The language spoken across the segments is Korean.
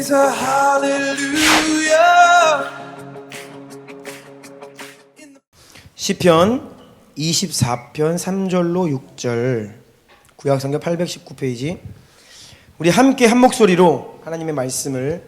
Praise the hallelujah. 시편 24편 3절로 6절 구약성경 819페이지 우리 함께 한 목소리로 하나님의 말씀을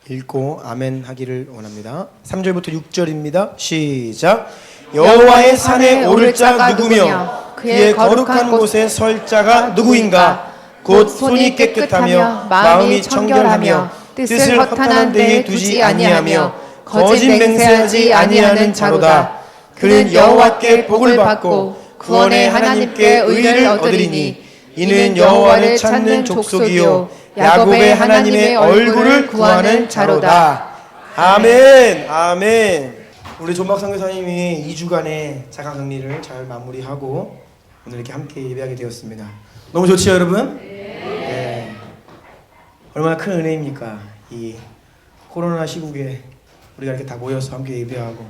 읽고 아멘 하기를 원합니다. 3절부터 6절입니다. 시작. 여호와의 산에 오를 자 누구며 그의 거룩한 곳에 설 자가 누구인가? 곧 손이 깨끗하며 마음이 청결하며 뜻을 허탄한 데에 두지 아니하며 거짓 맹세하지 아니하는 자로다. 그는 여호와께 복을 받고 구원의 하나님께 의를 얻으리니 이는 여호와를 찾는 족속이요 야곱의 하나님의 얼굴을 구하는 자로다. 아멘. 아멘. 우리 존박 선교사님이 2주간의 자가격리를 잘 마무리하고 오늘 이렇게 함께 예배하게 되었습니다. 너무 좋지요, 여러분? 네. 얼마나 큰 은혜입니까? 이 코로나 시국에 우리가 이렇게 다 모여서 함께 예배하고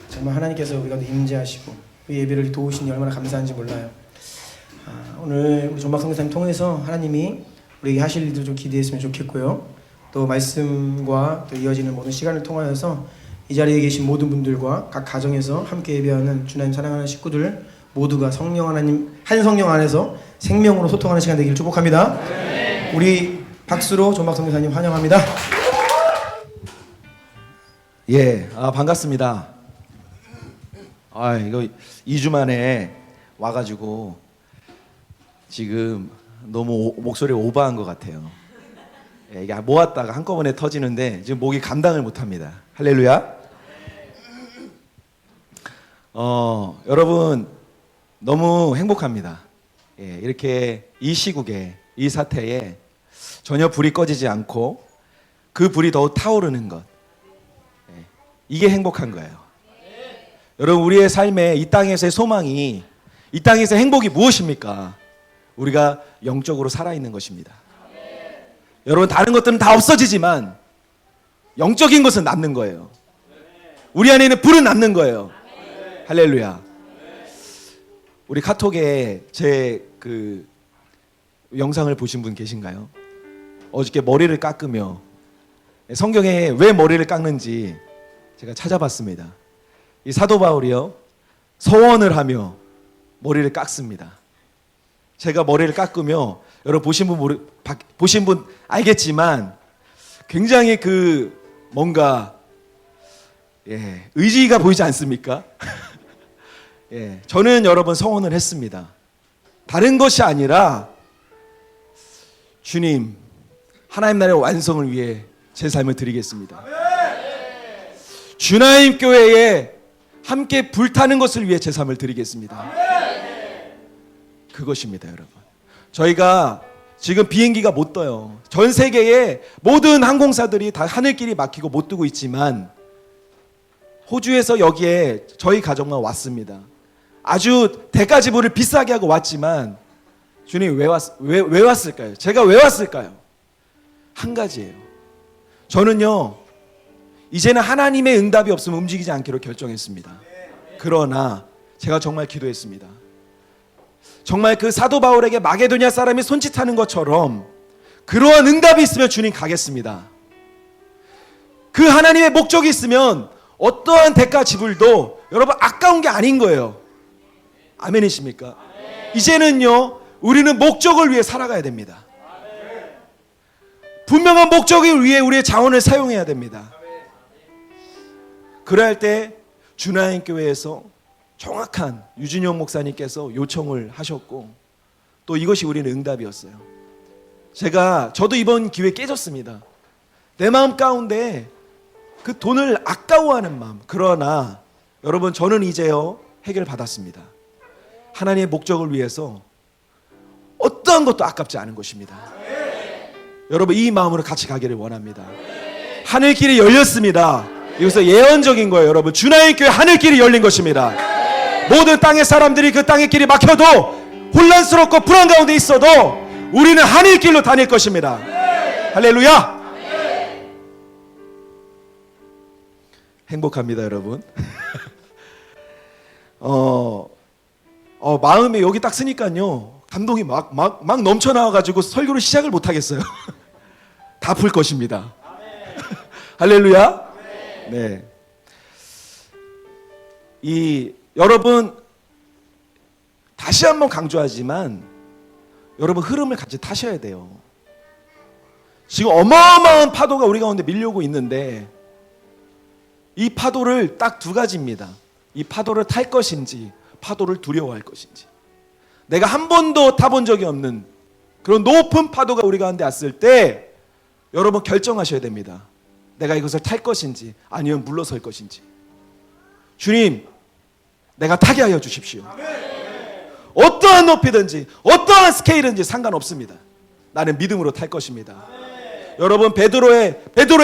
정말 하나님께서 우리가 임재하시고 이 예배를 도우시니 얼마나 감사한지 몰라요. 오늘 우리 존박 선교사님 통해서 하나님이 우리에게 하실 일들 좀 기대했으면 좋겠고요. 또 말씀과 또 이어지는 모든 시간을 통하여서 이 자리에 계신 모든 분들과 각 가정에서 함께 예배하는 주님 사랑하는 식구들 모두가 성령 하나님 한 성령 안에서 생명으로 소통하는 시간 되기를 축복합니다. 네. 우리 박수로 존박 선교사님 환영합니다. 예, 반갑습니다. 이거 2주 만에 와가지고 지금 너무 목소리가 오버한 것 같아요. 예, 이게 모았다가 한꺼번에 터지는데 지금 목이 감당을 못합니다. 할렐루야. 여러분 너무 행복합니다. 예, 이렇게 이 시국에 이 사태에 전혀 불이 꺼지지 않고 그 불이 더욱 타오르는 것, 이게 행복한 거예요. 여러분 우리의 삶에 이 땅에서의 소망이 이 땅에서의 행복이 무엇입니까? 우리가 영적으로 살아있는 것입니다. 여러분 다른 것들은 다 없어지지만 영적인 것은 남는 거예요. 우리 안에 있는 불은 남는 거예요. 할렐루야. 우리 카톡에 제 그 영상을 보신 분 계신가요? 어저께 머리를 깎으며 성경에 왜 머리를 깎는지 제가 찾아봤습니다. 이 사도 바울이요 서원을 하며 머리를 깎습니다. 제가 머리를 깎으며 여러분 보신 분 알겠지만 굉장히 그 뭔가 의지가 보이지 않습니까? 저는 여러분 서원을 했습니다. 다른 것이 아니라 주님 하나님 나라의 완성을 위해 제 삶을 드리겠습니다. 주나임 교회에 함께 불타는 것을 위해 제 삶을 드리겠습니다. 그것입니다, 여러분. 저희가 지금 비행기가 못 떠요. 전 세계의 모든 항공사들이 다 하늘길이 막히고 못 뜨고 있지만 호주에서 여기에 저희 가족만 왔습니다. 아주 대가 지불을 비싸게 하고 왔지만 주님 왜 왔을까요? 제가 왜 왔을까요? 한 가지예요. 저는요 이제는 하나님의 응답이 없으면 움직이지 않기로 결정했습니다. 그러나 제가 정말 기도했습니다. 정말 그 사도 바울에게 마게도냐 사람이 손짓하는 것처럼 그러한 응답이 있으면 주님 가겠습니다. 그 하나님의 목적이 있으면 어떠한 대가 지불도 여러분 아까운 게 아닌 거예요. 아멘이십니까? 이제는요 우리는 목적을 위해 살아가야 됩니다. 분명한 목적을 위해 우리의 자원을 사용해야 됩니다. 그래야 할 때 주나인 교회에서 정확한 유진영 목사님께서 요청을 하셨고 또 이것이 우리는 응답이었어요. 저도 이번 기회에 깨졌습니다. 내 마음 가운데 그 돈을 아까워하는 마음. 그러나 여러분 저는 이제요 해결받았습니다. 하나님의 목적을 위해서 어떠한 것도 아깝지 않은 것입니다. 여러분 이 마음으로 같이 가기를 원합니다. 하늘길이 열렸습니다. 이것은 예언적인 거예요. 여러분 주나인 교회 하늘길이 열린 것입니다. 모든 땅의 사람들이 그 땅의 길이 막혀도 혼란스럽고 불안 가운데 있어도 우리는 하늘길로 다닐 것입니다. 할렐루야. 행복합니다, 여러분. 마음이 여기 딱 쓰니까요 감동이 막 넘쳐 나와가지고 설교를 시작을 못 하겠어요. 다 풀 것입니다. 할렐루야. 네. 여러분 다시 한번 강조하지만 여러분 흐름을 같이 타셔야 돼요. 지금 어마어마한 파도가 우리 가운데 밀려오고 있는데 이 파도를 딱 두 가지입니다. 이 파도를 탈 것인지 파도를 두려워할 것인지. 내가 한 번도 타본 적이 없는 그런 높은 파도가 우리 가운데 왔을 때 여러분 결정하셔야 됩니다. 내가 이것을 탈 것인지 아니면 물러설 것인지. 주님, 내가 타게 하여 주십시오. 어떠한 높이든지 어떠한 스케일든지 상관없습니다. 나는 믿음으로 탈 것입니다. 여러분 베드로의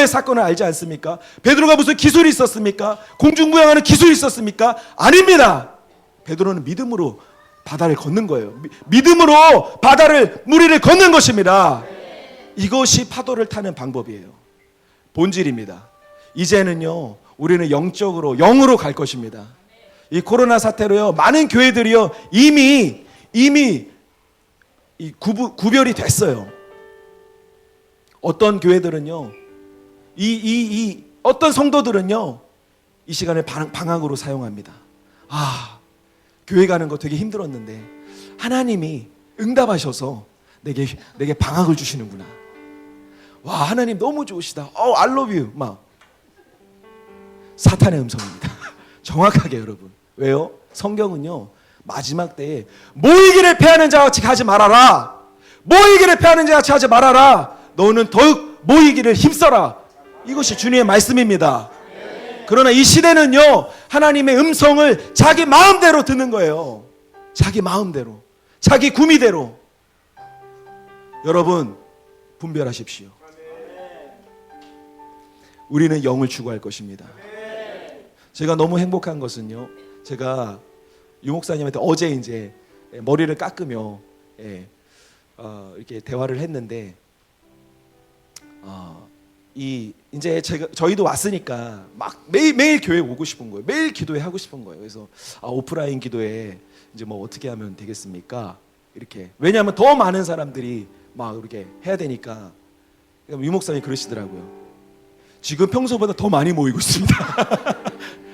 사건을 알지 않습니까? 베드로가 무슨 기술이 있었습니까? 공중부양하는 기술이 있었습니까? 아닙니다. 베드로는 믿음으로 바다를 걷는 거예요. 믿음으로 무리를 걷는 것입니다. 이것이 파도를 타는 방법이에요. 본질입니다. 이제는요 우리는 영으로 갈 것입니다. 이 코로나 사태로요 많은 교회들이요 이미 구별이 됐어요. 어떤 교회들은요 어떤 성도들은요 이 시간을 방학으로 사용합니다. 교회 가는 거 되게 힘들었는데 하나님이 응답하셔서 내게 방학을 주시는구나. 와, 하나님 너무 좋으시다. I love you. 막 사탄의 음성입니다. 정확하게 여러분. 왜요? 성경은요 마지막 때에 모이기를 패하는 자와 같이 하지 말아라. 모이기를 패하는 자와 같이 하지 말아라. 너는 더욱 모이기를 힘써라. 이것이 주님의 말씀입니다. 그러나 이 시대는요 하나님의 음성을 자기 마음대로 듣는 거예요. 자기 마음대로, 자기 구미대로. 여러분 분별하십시오. 우리는 영을 추구할 것입니다. 제가 너무 행복한 것은요 제가 유 목사님한테 어제 이제 머리를 깎으며 이렇게 대화를 했는데 이제 저희도 왔으니까 막 매일 교회 오고 싶은 거예요. 매일 기도회 하고 싶은 거예요. 그래서 오프라인 기도회 이제 뭐 어떻게 하면 되겠습니까? 이렇게. 왜냐하면 더 많은 사람들이 막 이렇게 해야 되니까. 유 목사님이 그러시더라고요. 지금 평소보다 더 많이 모이고 있습니다.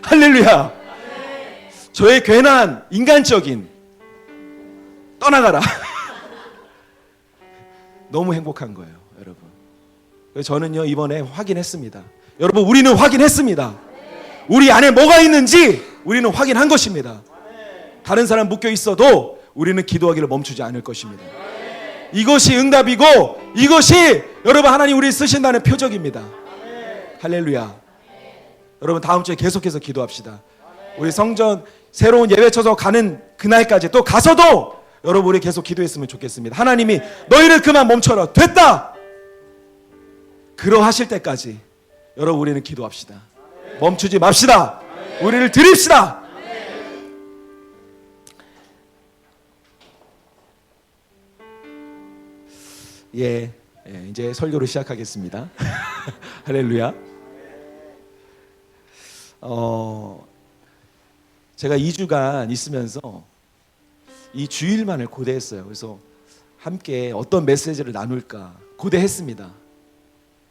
할렐루야. 저의 괜한 인간적인 떠나가라. 너무 행복한 거예요, 여러분. 그래서 저는요 이번에 확인했습니다. 여러분 우리는 확인했습니다. 우리 안에 뭐가 있는지 우리는 확인한 것입니다. 다른 사람 묶여 있어도 우리는 기도하기를 멈추지 않을 것입니다. 이것이 응답이고 이것이 여러분 하나님 우리 쓰신다는 표적입니다. 할렐루야. 여러분 다음 주에 계속해서 기도합시다. 우리 성전 새로운 예배 쳐서 가는 그날까지 또 가서도 여러분 우리 계속 기도했으면 좋겠습니다. 하나님이 너희를 그만 멈춰라. 됐다. 그러하실 때까지 여러분 우리는 기도합시다. 멈추지 맙시다. 우리를 드립시다. 이제 설교를 시작하겠습니다. 할렐루야. 제가 2주간 있으면서 이 주일만을 고대했어요. 그래서 함께 어떤 메시지를 나눌까 고대했습니다.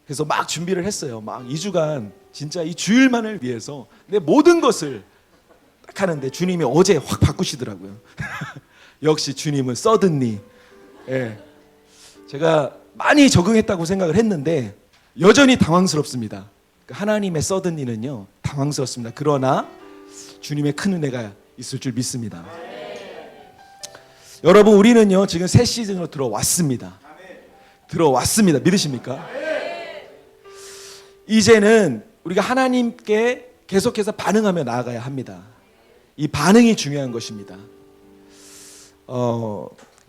그래서 막 준비를 했어요. 막 2주간 진짜 이 주일만을 위해서 내 모든 것을 딱 하는데 주님이 어제 확 바꾸시더라고요. 역시 주님은 서든니. 제가 많이 적응했다고 생각을 했는데 여전히 당황스럽습니다. 하나님의 서든니는요 당황스럽습니다. 그러나 주님의 큰 은혜가 있을 줄 믿습니다. 여러분 우리는요 지금 새 시즌으로 들어왔습니다. 들어왔습니다. 믿으십니까? 이제는 우리가 하나님께 계속해서 반응하며 나아가야 합니다. 이 반응이 중요한 것입니다.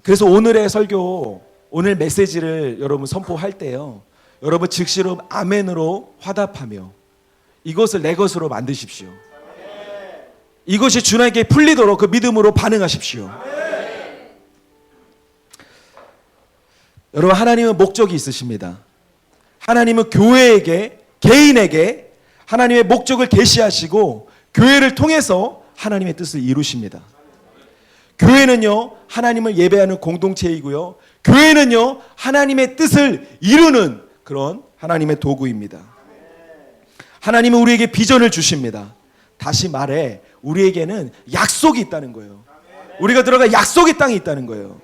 그래서 오늘의 설교, 오늘 메시지를 여러분 선포할 때요 여러분 즉시로 아멘으로 화답하며 이것을 내 것으로 만드십시오. 이것이 주님께 풀리도록 그 믿음으로 반응하십시오. 여러분 하나님은 목적이 있으십니다. 하나님은 교회에게 개인에게 하나님의 목적을 계시하시고 교회를 통해서 하나님의 뜻을 이루십니다. 교회는요 하나님을 예배하는 공동체이고요 교회는요 하나님의 뜻을 이루는 그런 하나님의 도구입니다. 하나님은 우리에게 비전을 주십니다. 다시 말해 우리에게는 약속이 있다는 거예요. 우리가 들어갈 약속의 땅이 있다는 거예요.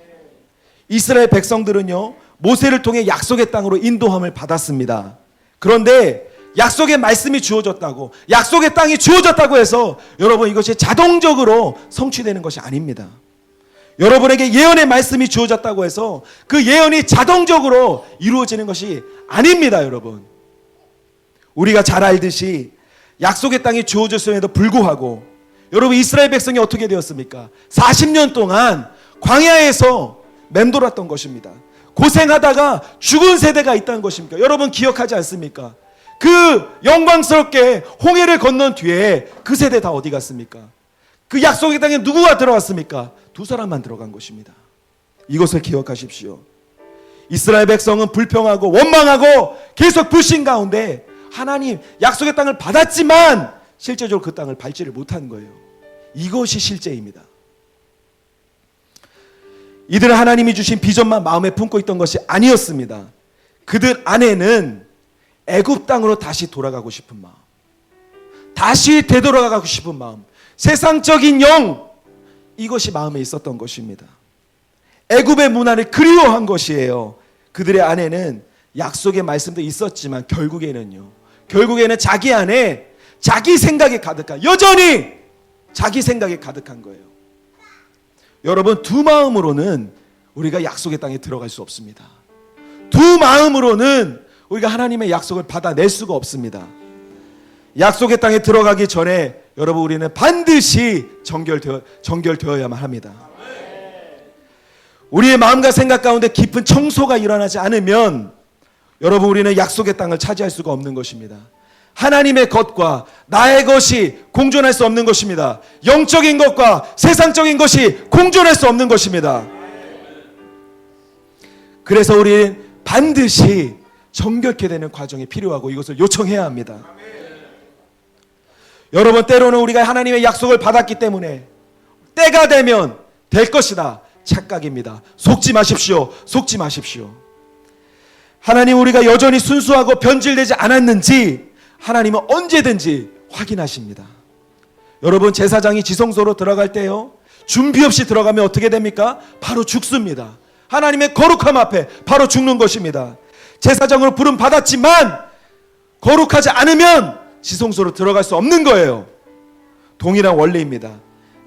이스라엘 백성들은요, 모세를 통해 약속의 땅으로 인도함을 받았습니다. 그런데 약속의 말씀이 주어졌다고, 약속의 땅이 주어졌다고 해서 여러분 이것이 자동적으로 성취되는 것이 아닙니다. 여러분에게 예언의 말씀이 주어졌다고 해서 그 예언이 자동적으로 이루어지는 것이 아닙니다. 여러분, 우리가 잘 알듯이 약속의 땅이 주어졌음에도 불구하고 여러분 이스라엘 백성이 어떻게 되었습니까? 40년 동안 광야에서 맴돌았던 것입니다. 고생하다가 죽은 세대가 있다는 것입니까? 여러분 기억하지 않습니까? 그 영광스럽게 홍해를 건넌 뒤에 그 세대 다 어디 갔습니까? 그 약속의 땅에 누구가 들어갔습니까? 두 사람만 들어간 것입니다. 이것을 기억하십시오. 이스라엘 백성은 불평하고 원망하고 계속 불신 가운데 하나님 약속의 땅을 받았지만 실제적으로 그 땅을 밟지를 못한 거예요. 이것이 실제입니다. 이들은 하나님이 주신 비전만 마음에 품고 있던 것이 아니었습니다. 그들 안에는 애굽 땅으로 다시 돌아가고 싶은 마음, 다시 되돌아가고 싶은 마음, 세상적인 영, 이것이 마음에 있었던 것입니다. 애굽의 문화를 그리워한 것이에요. 그들의 안에는 약속의 말씀도 있었지만 결국에는 자기 안에 자기 생각이 가득한, 여전히 자기 생각이 가득한 거예요. 여러분, 두 마음으로는 우리가 약속의 땅에 들어갈 수 없습니다. 두 마음으로는 우리가 하나님의 약속을 받아낼 수가 없습니다. 약속의 땅에 들어가기 전에 여러분 우리는 반드시 정결되어야만 합니다. 우리의 마음과 생각 가운데 깊은 청소가 일어나지 않으면 여러분 우리는 약속의 땅을 차지할 수가 없는 것입니다. 하나님의 것과 나의 것이 공존할 수 없는 것입니다. 영적인 것과 세상적인 것이 공존할 수 없는 것입니다. 그래서 우리는 반드시 정결케 되는 과정이 필요하고 이것을 요청해야 합니다. 여러분, 때로는 우리가 하나님의 약속을 받았기 때문에 때가 되면 될 것이다, 착각입니다. 속지 마십시오. 속지 마십시오. 하나님, 우리가 여전히 순수하고 변질되지 않았는지 하나님은 언제든지 확인하십니다. 여러분, 제사장이 지성소로 들어갈 때요, 준비 없이 들어가면 어떻게 됩니까? 바로 죽습니다. 하나님의 거룩함 앞에 바로 죽는 것입니다. 제사장으로 부름 받았지만 거룩하지 않으면 지성소로 들어갈 수 없는 거예요. 동일한 원리입니다.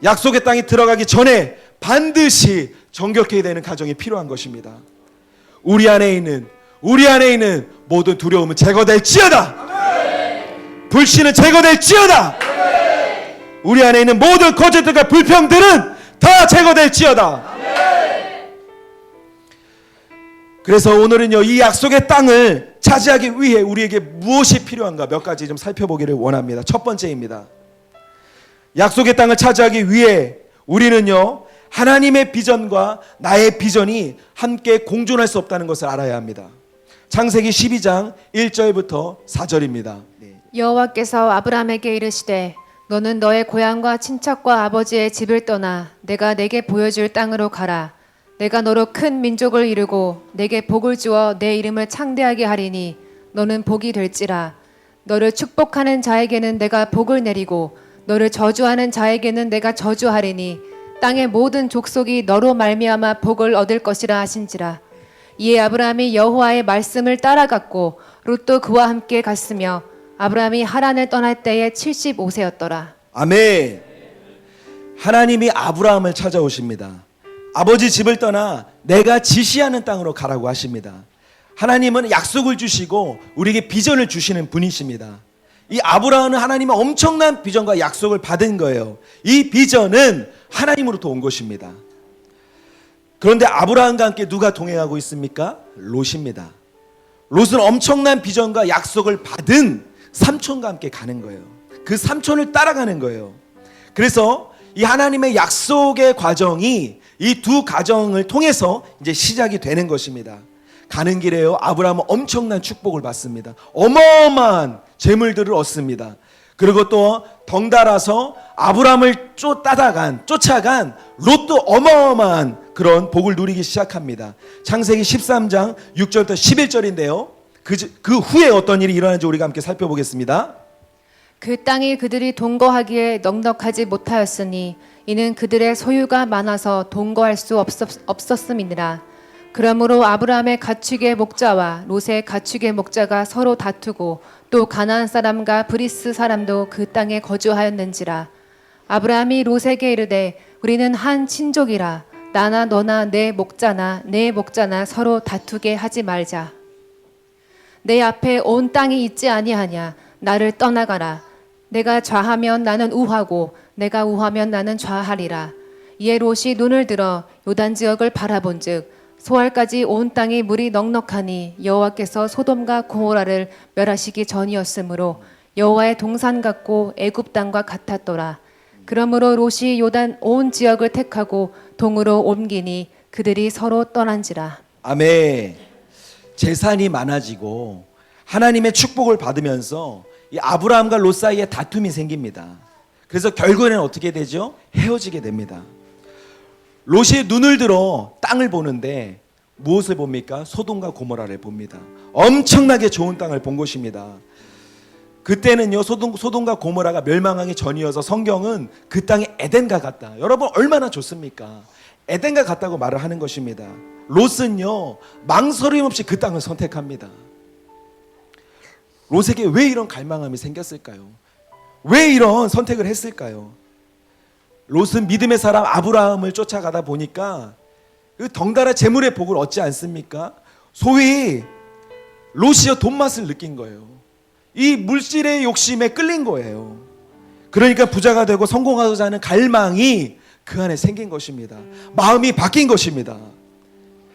약속의 땅에 들어가기 전에 반드시 정결케 되는 과정이 필요한 것입니다. 우리 안에 있는 모든 두려움은 제거될지어다. 불신은 제거될지어다. 우리 안에 있는 모든 거짓들과 불평들은 다 제거될지어다. 그래서 오늘은요, 이 약속의 땅을 차지하기 위해 우리에게 무엇이 필요한가 몇 가지 좀 살펴보기를 원합니다. 첫 번째입니다. 약속의 땅을 차지하기 위해 우리는요, 하나님의 비전과 나의 비전이 함께 공존할 수 없다는 것을 알아야 합니다. 창세기 12장 1절부터 4절입니다. 여호와께서 아브라함에게 이르시되 너는 너의 고향과 친척과 아버지의 집을 떠나 내가 내게 보여줄 땅으로 가라. 내가 너로 큰 민족을 이루고 내게 복을 주어 내 이름을 창대하게 하리니 너는 복이 될지라. 너를 축복하는 자에게는 내가 복을 내리고 너를 저주하는 자에게는 내가 저주하리니 땅의 모든 족속이 너로 말미암아 복을 얻을 것이라 하신지라. 이에 아브라함이 여호와의 말씀을 따라갔고 롯도 그와 함께 갔으며 아브라함이 하란을 떠날 때에 75세였더라. 아멘. 하나님이 아브라함을 찾아오십니다. 아버지 집을 떠나 내가 지시하는 땅으로 가라고 하십니다. 하나님은 약속을 주시고 우리에게 비전을 주시는 분이십니다. 이 아브라함은 하나님의 엄청난 비전과 약속을 받은 거예요. 이 비전은 하나님으로부터 온 것입니다. 그런데 아브라함과 함께 누가 동행하고 있습니까? 롯입니다. 롯은 엄청난 비전과 약속을 받은 삼촌과 함께 가는 거예요. 그 삼촌을 따라가는 거예요. 그래서 이 하나님의 약속의 과정이 이 두 가정을 통해서 이제 시작이 되는 것입니다. 가는 길에요, 아브라함은 엄청난 축복을 받습니다. 어마어마한 재물들을 얻습니다. 그리고 또 덩달아서 아브라함을 쫓아간 롯도 어마어마한 그런 복을 누리기 시작합니다. 창세기 13장 6절부터 11절인데요. 그 후에 어떤 일이 일어나는지 우리가 함께 살펴보겠습니다. 그 땅이 그들이 동거하기에 넉넉하지 못하였으니 이는 그들의 소유가 많아서 동거할 수 없었음이니라. 그러므로 아브라함의 가축의 목자와 롯의 가축의 목자가 서로 다투고 또 가나안 사람과 브리스 사람도 그 땅에 거주하였는지라. 아브라함이 롯에게 이르되 우리는 한 친족이라. 나나 너나 내 목자나 서로 다투게 하지 말자. 내 앞에 온 땅이 있지 아니하냐. 나를 떠나가라. 내가 좌하면 나는 우하고 내가 우하면 나는 좌하리라. 이에 롯이 눈을 들어 요단 지역을 바라본즉 소알까지 온 땅이 물이 넉넉하니 여호와께서 소돔과 고모라를 멸하시기 전이었으므로 여호와의 동산 같고 애굽 땅과 같았더라. 그러므로 롯이 요단 온 지역을 택하고 동으로 옮기니 그들이 서로 떠난지라. 아멘. 재산이 많아지고 하나님의 축복을 받으면서 이 아브라함과 롯 사이에 다툼이 생깁니다. 그래서 결국에는 어떻게 되죠? 헤어지게 됩니다. 롯이 눈을 들어 땅을 보는데 무엇을 봅니까? 소돔과 고모라를 봅니다. 엄청나게 좋은 땅을 본 것입니다. 그때는요, 소돔과 고모라가 멸망하기 전이어서 성경은 그 땅이 에덴과 같다. 여러분 얼마나 좋습니까? 에덴과 같다고 말을 하는 것입니다. 롯은요, 망설임 없이 그 땅을 선택합니다. 롯에게 왜 이런 갈망함이 생겼을까요? 왜 이런 선택을 했을까요? 롯은 믿음의 사람 아브라함을 쫓아가다 보니까 그 덩달아 재물의 복을 얻지 않습니까? 소위 롯이요 돈맛을 느낀 거예요. 이 물질의 욕심에 끌린 거예요. 그러니까 부자가 되고 성공하고자 하는 갈망이 그 안에 생긴 것입니다. 마음이 바뀐 것입니다.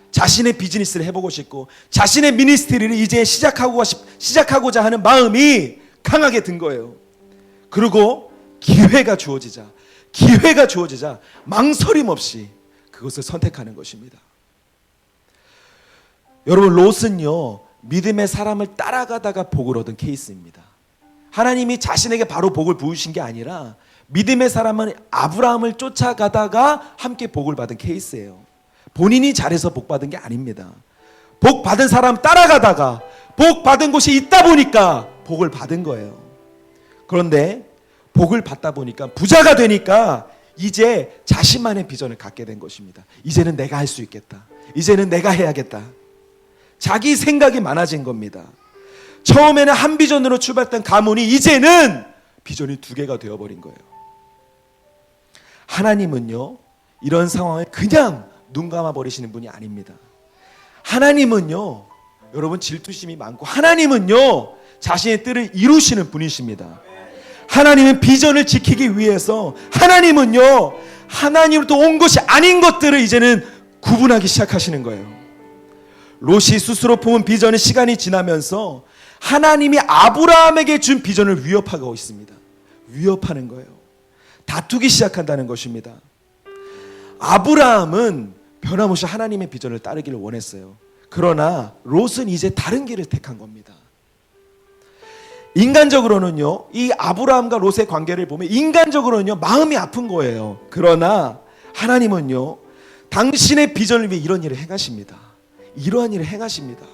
자신의 비즈니스를 해보고 싶고 자신의 미니스트리를 이제 시작하고자 하는 마음이 강하게 든 거예요. 그리고 기회가 주어지자 망설임 없이 그것을 선택하는 것입니다. 여러분 롯은요, 믿음의 사람을 따라가다가 복을 얻은 케이스입니다. 하나님이 자신에게 바로 복을 부으신 게 아니라 믿음의 사람은 아브라함을 쫓아가다가 함께 복을 받은 케이스예요. 본인이 잘해서 복 받은 게 아닙니다. 복 받은 사람 따라가다가 복 받은 곳이 있다 보니까 복을 받은 거예요. 그런데 복을 받다 보니까 부자가 되니까 이제 자신만의 비전을 갖게 된 것입니다. 이제는 내가 할 수 있겠다. 이제는 내가 해야겠다. 자기 생각이 많아진 겁니다. 처음에는 한 비전으로 출발했던 가문이 이제는 비전이 2개가 되어버린 거예요. 하나님은요, 이런 상황을 그냥 눈 감아버리시는 분이 아닙니다. 하나님은요, 여러분 질투심이 많고 하나님은요, 자신의 뜻을 이루시는 분이십니다. 하나님은 비전을 지키기 위해서 하나님은요, 하나님으로부터 온 것이 아닌 것들을 이제는 구분하기 시작하시는 거예요. 롯이 스스로 품은 비전의 시간이 지나면서 하나님이 아브라함에게 준 비전을 위협하고 있습니다. 위협하는 거예요. 다투기 시작한다는 것입니다. 아브라함은 변함없이 하나님의 비전을 따르기를 원했어요. 그러나 롯은 이제 다른 길을 택한 겁니다. 인간적으로는요, 이 아브라함과 롯의 관계를 보면 인간적으로는요, 마음이 아픈 거예요. 그러나 하나님은요, 당신의 비전을 위해 이런 일을 행하십니다. 이러한 일을 행하십니다.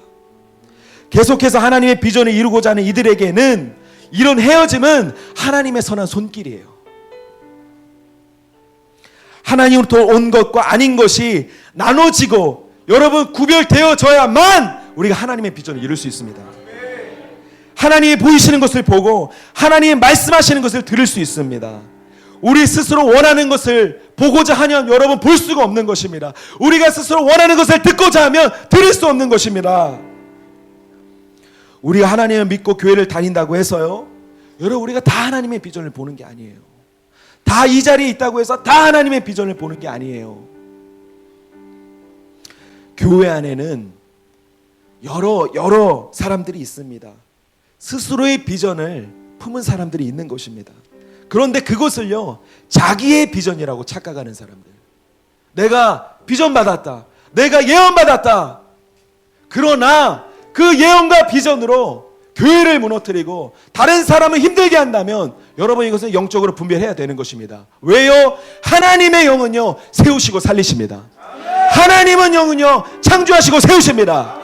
계속해서 하나님의 비전을 이루고자 하는 이들에게는 이런 헤어짐은 하나님의 선한 손길이에요. 하나님으로부터 온 것과 아닌 것이 나눠지고 여러분 구별되어져야만 우리가 하나님의 비전을 이룰 수 있습니다. 하나님이 보이시는 것을 보고 하나님이 말씀하시는 것을 들을 수 있습니다. 우리 스스로 원하는 것을 보고자 하면 여러분 볼 수가 없는 것입니다. 우리가 스스로 원하는 것을 듣고자 하면 들을 수 없는 것입니다. 우리가 하나님을 믿고 교회를 다닌다고 해서요, 여러분 우리가 다 하나님의 비전을 보는 게 아니에요. 다 이 자리에 있다고 해서 다 하나님의 비전을 보는 게 아니에요. 교회 안에는 여러 사람들이 있습니다. 스스로의 비전을 품은 사람들이 있는 것입니다. 그런데 그것을요, 자기의 비전이라고 착각하는 사람들. 내가 비전 받았다, 내가 예언 받았다. 그러나 그 예언과 비전으로 교회를 무너뜨리고 다른 사람을 힘들게 한다면 여러분 이것은 영적으로 분별해야 되는 것입니다. 왜요? 하나님의 영은요, 세우시고 살리십니다. 하나님은 영은요, 창조하시고 세우십니다.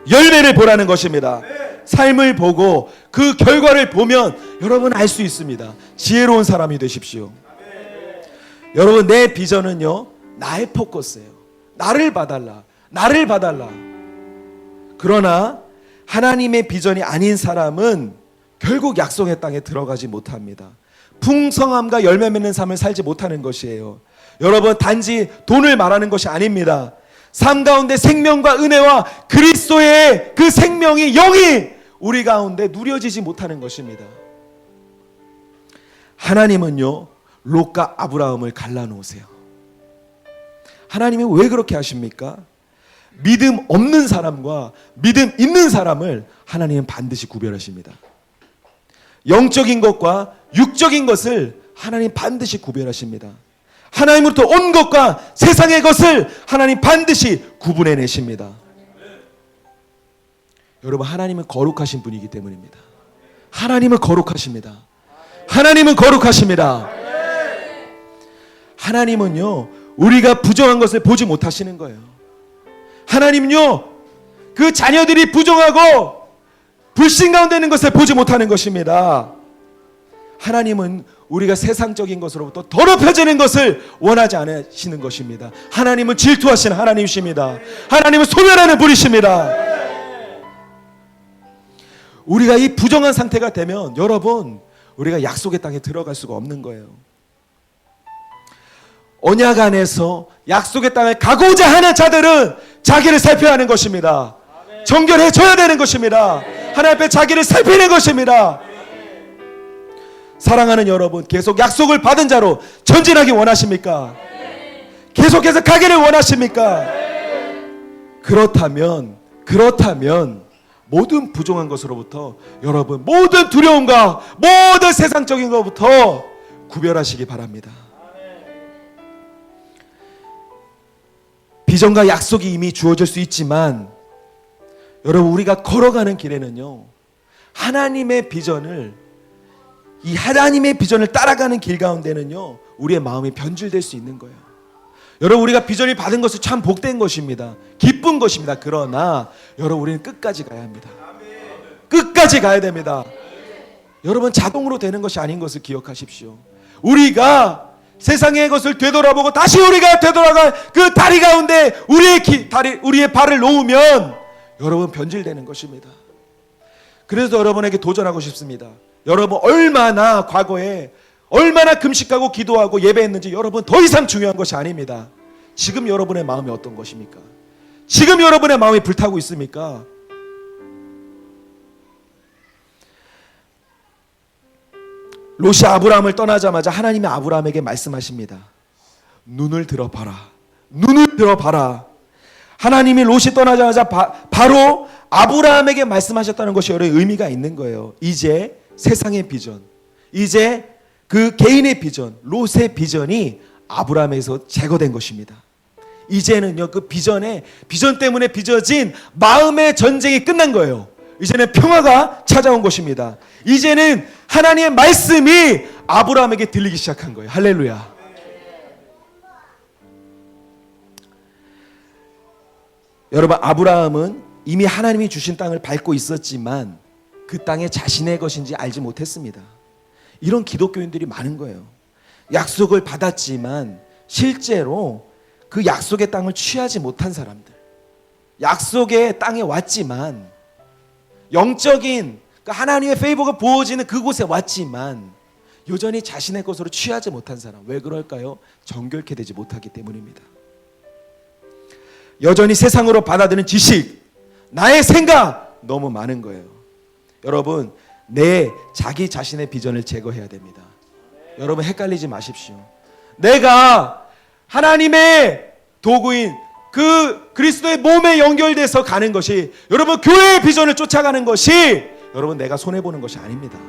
열매를 보라는 것입니다. 삶을 보고 그 결과를 보면 여러분 알 수 있습니다. 지혜로운 사람이 되십시오. 여러분, 내 비전은요, 나의 포커스예요. 나를 봐달라, 나를 봐달라. 그러나 하나님의 비전이 아닌 사람은 결국 약속의 땅에 들어가지 못합니다. 풍성함과 열매 맺는 삶을 살지 못하는 것이에요. 여러분, 단지 돈을 말하는 것이 아닙니다. 삶 가운데 생명과 은혜와 그리스도의 그 생명이 영이 우리 가운데 누려지지 못하는 것입니다. 하나님은요, 롯과 아브라함을 갈라놓으세요. 하나님이 왜 그렇게 하십니까? 믿음 없는 사람과 믿음 있는 사람을 하나님은 반드시 구별하십니다. 영적인 것과 육적인 것을 하나님 반드시 구별하십니다. 하나님으로부터 온 것과 세상의 것을 하나님 반드시 구분해내십니다. 여러분, 하나님은 거룩하신 분이기 때문입니다. 하나님은 거룩하십니다. 하나님은 거룩하십니다. 하나님은요, 우리가 부정한 것을 보지 못하시는 거예요. 하나님은요, 그 자녀들이 부정하고 불신 가운데 있는 것을 보지 못하는 것입니다. 하나님은 우리가 세상적인 것으로부터 더럽혀지는 것을 원하지 않으시는 것입니다. 하나님은 질투하시는 하나님이십니다. 하나님은 소멸하는 분이십니다. 우리가 이 부정한 상태가 되면 여러분, 우리가 약속의 땅에 들어갈 수가 없는 거예요. 언약 안에서 약속의 땅에 가고자 하는 자들은 자기를 살펴야 하는 것입니다. 정결해져야 되는 것입니다. 하나님 앞에 자기를 살피는 것입니다. 사랑하는 여러분, 계속 약속을 받은 자로 전진하기 원하십니까? 계속해서 가기를 원하십니까? 그렇다면 모든 부정한 것으로부터 여러분, 모든 두려움과 모든 세상적인 것부터 구별하시기 바랍니다. 비전과 약속이 이미 주어질 수 있지만 여러분, 우리가 걸어가는 길에는요, 하나님의 비전을 따라가는 길 가운데는요, 우리의 마음이 변질될 수 있는 거예요. 여러분, 우리가 비전을 받은 것은 참 복된 것입니다. 기쁜 것입니다. 그러나 여러분, 우리는 끝까지 가야 합니다. 끝까지 가야 됩니다. 여러분, 자동으로 되는 것이 아닌 것을 기억하십시오. 우리가 세상의 것을 되돌아보고 다시 우리가 되돌아갈 그 다리 가운데 우리의 발을 놓으면 여러분, 변질되는 것입니다. 그래서 여러분에게 도전하고 싶습니다. 여러분, 과거에 얼마나 금식하고 기도하고 예배했는지 여러분 더 이상 중요한 것이 아닙니다. 지금 여러분의 마음이 어떤 것입니까? 지금 여러분의 마음이 불타고 있습니까? 롯이 아브라함을 떠나자마자 하나님이 아브라함에게 말씀하십니다. 눈을 들어봐라. 눈을 들어봐라. 하나님이 롯이 떠나자마자 바로 아브라함에게 말씀하셨다는 것이 여러 의미가 있는 거예요. 이제 세상의 비전, 이제 그 개인의 비전, 롯의 비전이 아브라함에서 제거된 것입니다. 이제는요, 그 비전 때문에 빚어진 마음의 전쟁이 끝난 거예요. 이제는 평화가 찾아온 것입니다. 이제는 하나님의 말씀이 아브라함에게 들리기 시작한 거예요. 할렐루야. 여러분, 아브라함은 이미 하나님이 주신 땅을 밟고 있었지만 그 땅이 자신의 것인지 알지 못했습니다. 이런 기독교인들이 많은 거예요. 약속을 받았지만 실제로 그 약속의 땅을 취하지 못한 사람들, 약속의 땅에 왔지만 영적인 하나님의 페이버가 부어지는 그곳에 왔지만 여전히 자신의 것으로 취하지 못한 사람. 왜 그럴까요? 정결케 되지 못하기 때문입니다. 여전히 세상으로 받아들이는 지식, 나의 생각 너무 많은 거예요. 여러분, 자기 자신의 비전을 제거해야 됩니다. 여러분, 헷갈리지 마십시오. 내가 하나님의 도구인 그 그리스도의 몸에 연결돼서 가는 것이, 여러분, 교회의 비전을 쫓아가는 것이 여러분 내가 손해보는 것이 아닙니다.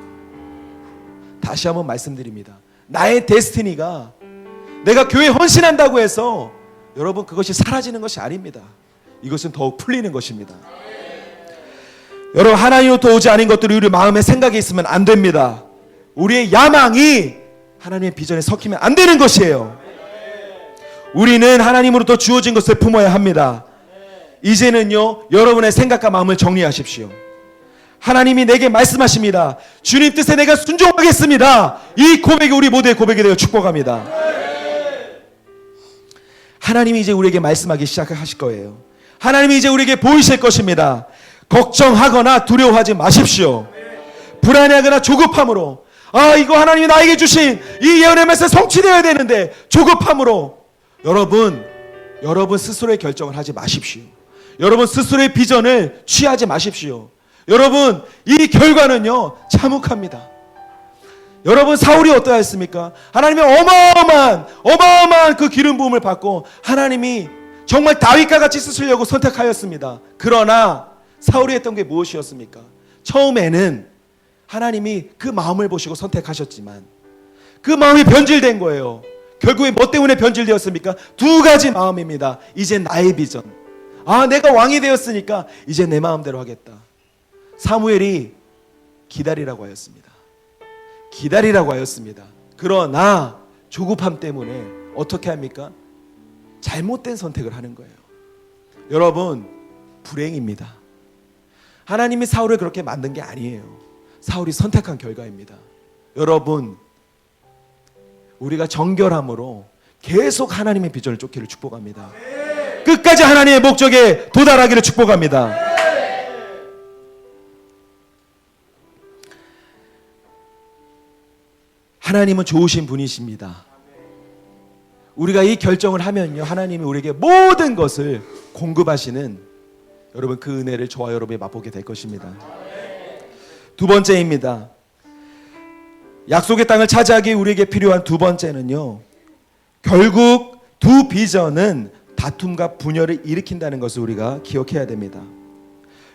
다시 한번 말씀드립니다. 나의 데스티니가 내가 교회에 헌신한다고 해서 여러분 그것이 사라지는 것이 아닙니다. 이것은 더욱 풀리는 것입니다. 여러분, 하나님으로부터 오지 않은 것들이 우리 마음에 생각이 있으면 안 됩니다. 우리의 야망이 하나님의 비전에 섞이면 안 되는 것이에요. 우리는 하나님으로부터 주어진 것을 품어야 합니다. 이제는요 여러분의 생각과 마음을 정리하십시오. 하나님이 내게 말씀하십니다. 주님 뜻에 내가 순종하겠습니다. 이 고백이 우리 모두의 고백이 되어 축복합니다. 하나님이 이제 우리에게 말씀하기 시작하실 거예요. 하나님이 이제 우리에게 보이실 것입니다. 걱정하거나 두려워하지 마십시오. 불안해하거나 조급함으로 이거 하나님이 나에게 주신 이 예언의 말씀 성취되어야 되는데 조급함으로 여러분 스스로의 결정을 하지 마십시오. 여러분 스스로의 비전을 취하지 마십시오. 여러분 이 결과는요 참혹합니다. 여러분 사울이 어떠했습니까? 하나님의 어마어마한 그 기름 부음을 받고 하나님이 정말 다윗과 같이 쓰시려고 선택하였습니다. 그러나 사울이 했던 게 무엇이었습니까? 처음에는 하나님이 그 마음을 보시고 선택하셨지만 그 마음이 변질된 거예요. 결국에 뭐 때문에 변질되었습니까? 두 가지 마음입니다. 이제 나의 비전. 내가 왕이 되었으니까 이제 내 마음대로 하겠다. 사무엘이 기다리라고 하였습니다. 기다리라고 하였습니다. 그러나 조급함 때문에 어떻게 합니까? 잘못된 선택을 하는 거예요. 여러분 불행입니다. 하나님이 사울을 그렇게 만든 게 아니에요. 사울이 선택한 결과입니다. 여러분 우리가 정결함으로 계속 하나님의 비전을 쫓기를 축복합니다. 끝까지 하나님의 목적에 도달하기를 축복합니다. 하나님은 좋으신 분이십니다. 우리가 이 결정을 하면요 하나님이 우리에게 모든 것을 공급하시는 여러분 그 은혜를 저와 여러분이 맛보게 될 것입니다. 두 번째입니다. 약속의 땅을 차지하기 우리에게 필요한 두 번째는요 결국 두 비전은 다툼과 분열을 일으킨다는 것을 우리가 기억해야 됩니다.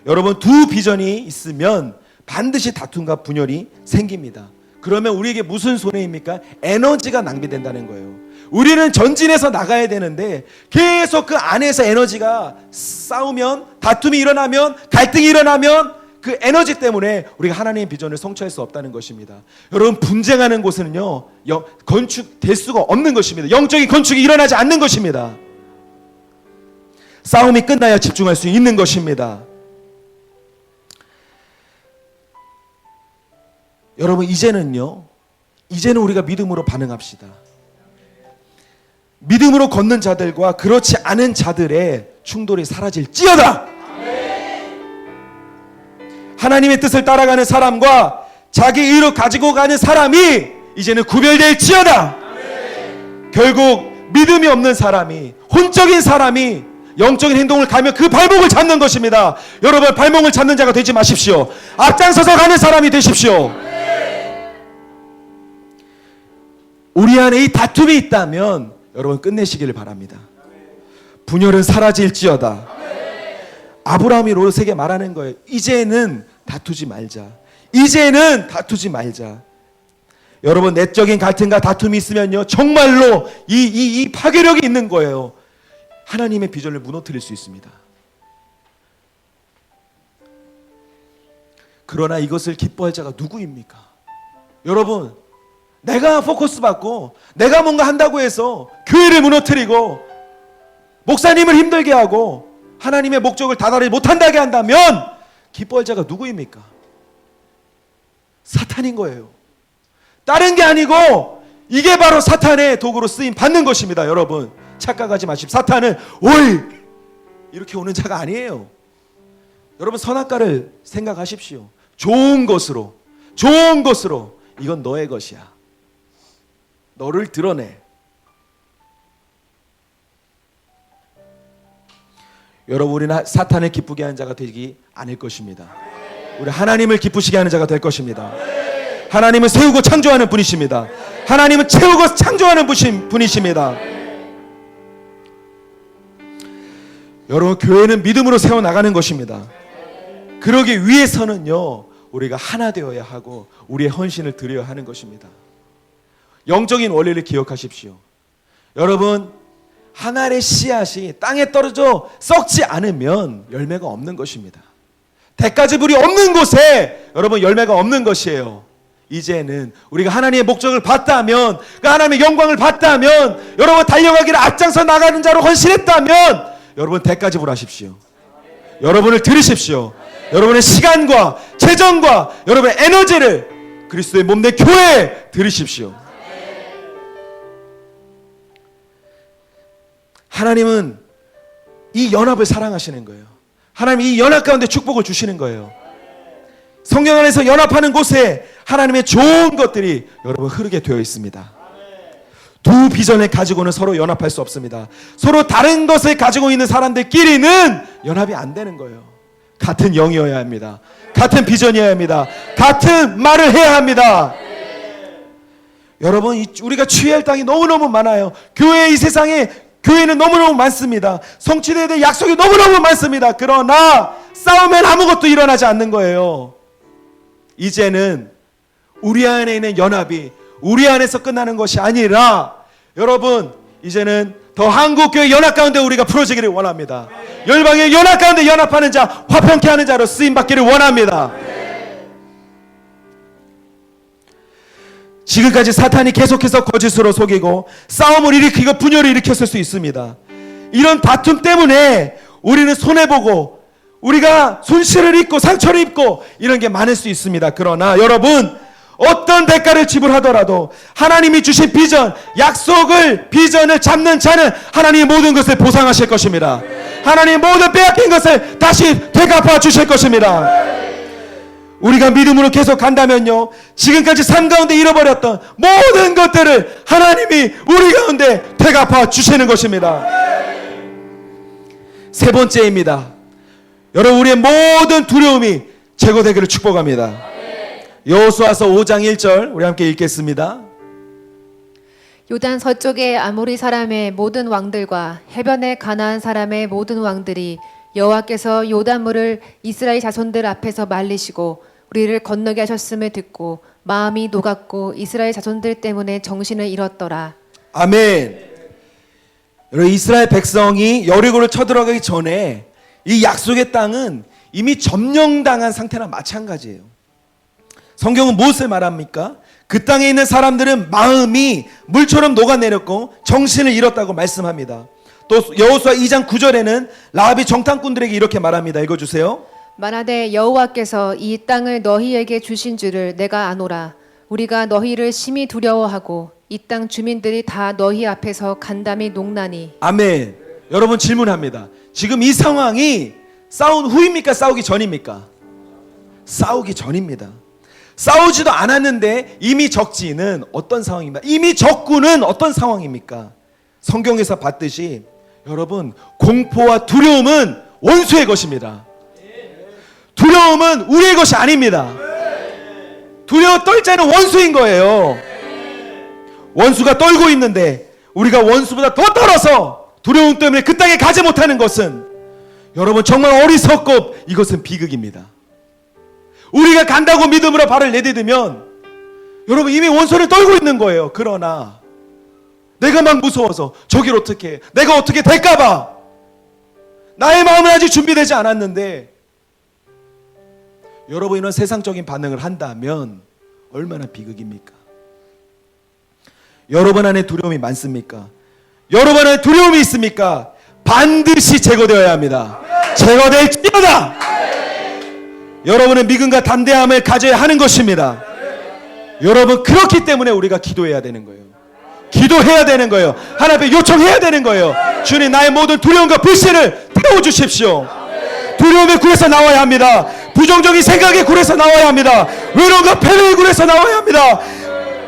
여러분 두 비전이 있으면 반드시 다툼과 분열이 생깁니다. 그러면 우리에게 무슨 손해입니까? 에너지가 낭비된다는 거예요. 우리는 전진해서 나가야 되는데 계속 그 안에서 에너지가 싸우면, 다툼이 일어나면, 갈등이 일어나면 그 에너지 때문에 우리가 하나님의 비전을 성취할 수 없다는 것입니다. 여러분 분쟁하는 곳은요 건축될 수가 없는 것입니다. 영적인 건축이 일어나지 않는 것입니다. 싸움이 끝나야 집중할 수 있는 것입니다. 여러분 이제는 우리가 믿음으로 반응합시다. 믿음으로 걷는 자들과 그렇지 않은 자들의 충돌이 사라질지어다. 하나님의 뜻을 따라가는 사람과 자기 의로 가지고 가는 사람이 이제는 구별될지어다. 결국 믿음이 없는 사람이, 혼적인 사람이 영적인 행동을 가면 그 발목을 잡는 것입니다. 여러분 발목을 잡는 자가 되지 마십시오. 앞장서서 가는 사람이 되십시오. 우리 안에 이 다툼이 있다면 여러분 끝내시기를 바랍니다. 분열은 사라질지어다. 아브라함이 롯에게 말하는 거예요. 이제는 다투지 말자. 이제는 다투지 말자. 여러분 내적인 갈등과 다툼이 있으면요 정말로 이 파괴력이 있는 거예요. 하나님의 비전을 무너뜨릴 수 있습니다. 그러나 이것을 기뻐할 자가 누구입니까? 여러분 내가 포커스 받고 내가 뭔가 한다고 해서 교회를 무너뜨리고 목사님을 힘들게 하고 하나님의 목적을 다다르지 못한다게 한다면 기뻐할 자가 누구입니까? 사탄인 거예요. 다른 게 아니고 이게 바로 사탄의 도구로 쓰임 받는 것입니다. 여러분 착각하지 마십시오. 사탄은 오이 이렇게 오는 자가 아니에요. 여러분 선악과를 생각하십시오. 좋은 것으로 이건 너의 것이야. 너를 드러내. 여러분 우리는 사탄을 기쁘게 하는 자가 되지 않을 것입니다. 우리 하나님을 기쁘시게 하는 자가 될 것입니다. 하나님은 세우고 창조하는 분이십니다. 하나님은 채우고 창조하는 분이십니다. 여러분 교회는 믿음으로 세워나가는 것입니다. 그러기 위해서는요 우리가 하나 되어야 하고 우리의 헌신을 드려야 하는 것입니다. 영적인 원리를 기억하십시오. 여러분 하나의 씨앗이 땅에 떨어져 썩지 않으면 열매가 없는 것입니다. 대가지불이 없는 곳에 여러분 열매가 없는 것이에요. 이제는 우리가 하나님의 목적을 봤다면, 그 하나님의 영광을 봤다면, 여러분 달려가기를 앞장서 나가는 자로 헌신했다면 여러분 대가지불하십시오. 여러분을 들으십시오. 여러분의 시간과 재정과 여러분의 에너지를 그리스도의 몸 내 교회에 들으십시오. 하나님은 이 연합을 사랑하시는 거예요. 하나님 이 연합 가운데 축복을 주시는 거예요. 성령 안에서 연합하는 곳에 하나님의 좋은 것들이 여러분 흐르게 되어 있습니다. 두 비전을 가지고는 서로 연합할 수 없습니다. 서로 다른 것을 가지고 있는 사람들끼리는 연합이 안 되는 거예요. 같은 영이어야 합니다. 같은 비전이어야 합니다. 같은 말을 해야 합니다. 여러분, 우리가 취할 땅이 너무너무 많아요. 교회, 이 세상에 교회는 너무너무 많습니다. 성취되어야 될 약속이 너무너무 많습니다. 그러나 싸우면 아무것도 일어나지 않는 거예요. 이제는 우리 안에 있는 연합이 우리 안에서 끝나는 것이 아니라 여러분, 이제는 더 한국교회 연합 가운데 우리가 풀어지기를 원합니다. 열방의 연합 가운데 연합하는 자, 화평케 하는 자로 쓰임받기를 원합니다. 지금까지 사탄이 계속해서 거짓으로 속이고 싸움을 일으키고 분열을 일으켰을 수 있습니다. 이런 다툼 때문에 우리는 손해보고 우리가 손실을 입고 상처를 입고 이런 게 많을 수 있습니다. 그러나 여러분, 어떤 대가를 지불하더라도 하나님이 주신 비전, 약속을, 비전을 잡는 자는 하나님이 모든 것을 보상하실 것입니다. 하나님이 모든 빼앗긴 것을 다시 되갚아 주실 것입니다. 우리가 믿음으로 계속 간다면요, 지금까지 삶 가운데 잃어버렸던 모든 것들을 하나님이 우리 가운데 되갚아 주시는 것입니다. 세 번째입니다. 여러분, 우리의 모든 두려움이 제거되기를 축복합니다. 여호수아서 5장 1절 우리 함께 읽겠습니다. 요단 서쪽의 아모리 사람의 모든 왕들과 해변의 가나안 사람의 모든 왕들이 여호와께서 요단물을 이스라엘 자손들 앞에서 말리시고 우리를 건너게 하셨음을 듣고 마음이 녹았고 이스라엘 자손들 때문에 정신을 잃었더라. 아멘. 여러분, 이스라엘 백성이 여리고를 쳐들어가기 전에 이 약속의 땅은 이미 점령당한 상태나 마찬가지예요. 성경은 무엇을 말합니까? 그 땅에 있는 사람들은 마음이 물처럼 녹아내렸고 정신을 잃었다고 말씀합니다. 또 여호수아 2장 9절에는 라합이 정탐꾼들에게 이렇게 말합니다. 읽어주세요. 만하되 여호와께서 이 땅을 너희에게 주신 줄을 내가 아노라. 우리가 너희를 심히 두려워하고 이 땅 주민들이 다 너희 앞에서 간담이 녹나니. 아멘. 여러분, 질문합니다. 지금 이 상황이 싸운 후입니까? 싸우기 전입니까? 싸우기 전입니다. 싸우지도 않았는데 이미 적지는 어떤 상황입니까? 이미 적군은 어떤 상황입니까? 성경에서 봤듯이 여러분, 공포와 두려움은 원수의 것입니다. 두려움은 우리의 것이 아닙니다. 두려워 떨 자는 원수인 거예요. 원수가 떨고 있는데 우리가 원수보다 더 떨어서 두려움 때문에 그 땅에 가지 못하는 것은 여러분 정말 어리석고 이것은 비극입니다. 우리가 간다고 믿음으로 발을 내디디면 여러분 이미 원수를 떨고 있는 거예요. 그러나 내가 막 무서워서 저길 어떻게 해? 내가 어떻게 될까봐 나의 마음은 아직 준비되지 않았는데 여러분 이런 세상적인 반응을 한다면 얼마나 비극입니까? 여러분 안에 두려움이 많습니까? 여러분 안에 두려움이 있습니까? 반드시 제거되어야 합니다. 제거될지어다. 여러분은 믿음과 담대함을 가져야 하는 것입니다. 여러분, 그렇기 때문에 우리가 기도해야 되는 거예요. 기도해야 되는 거예요. 하나님 앞에 요청해야 되는 거예요. 주님, 나의 모든 두려움과 불신을 태워주십시오. 두려움의 굴에서 나와야 합니다. 부정적인 생각의 굴에서 나와야 합니다. 외로움과 패배의 굴에서 나와야 합니다.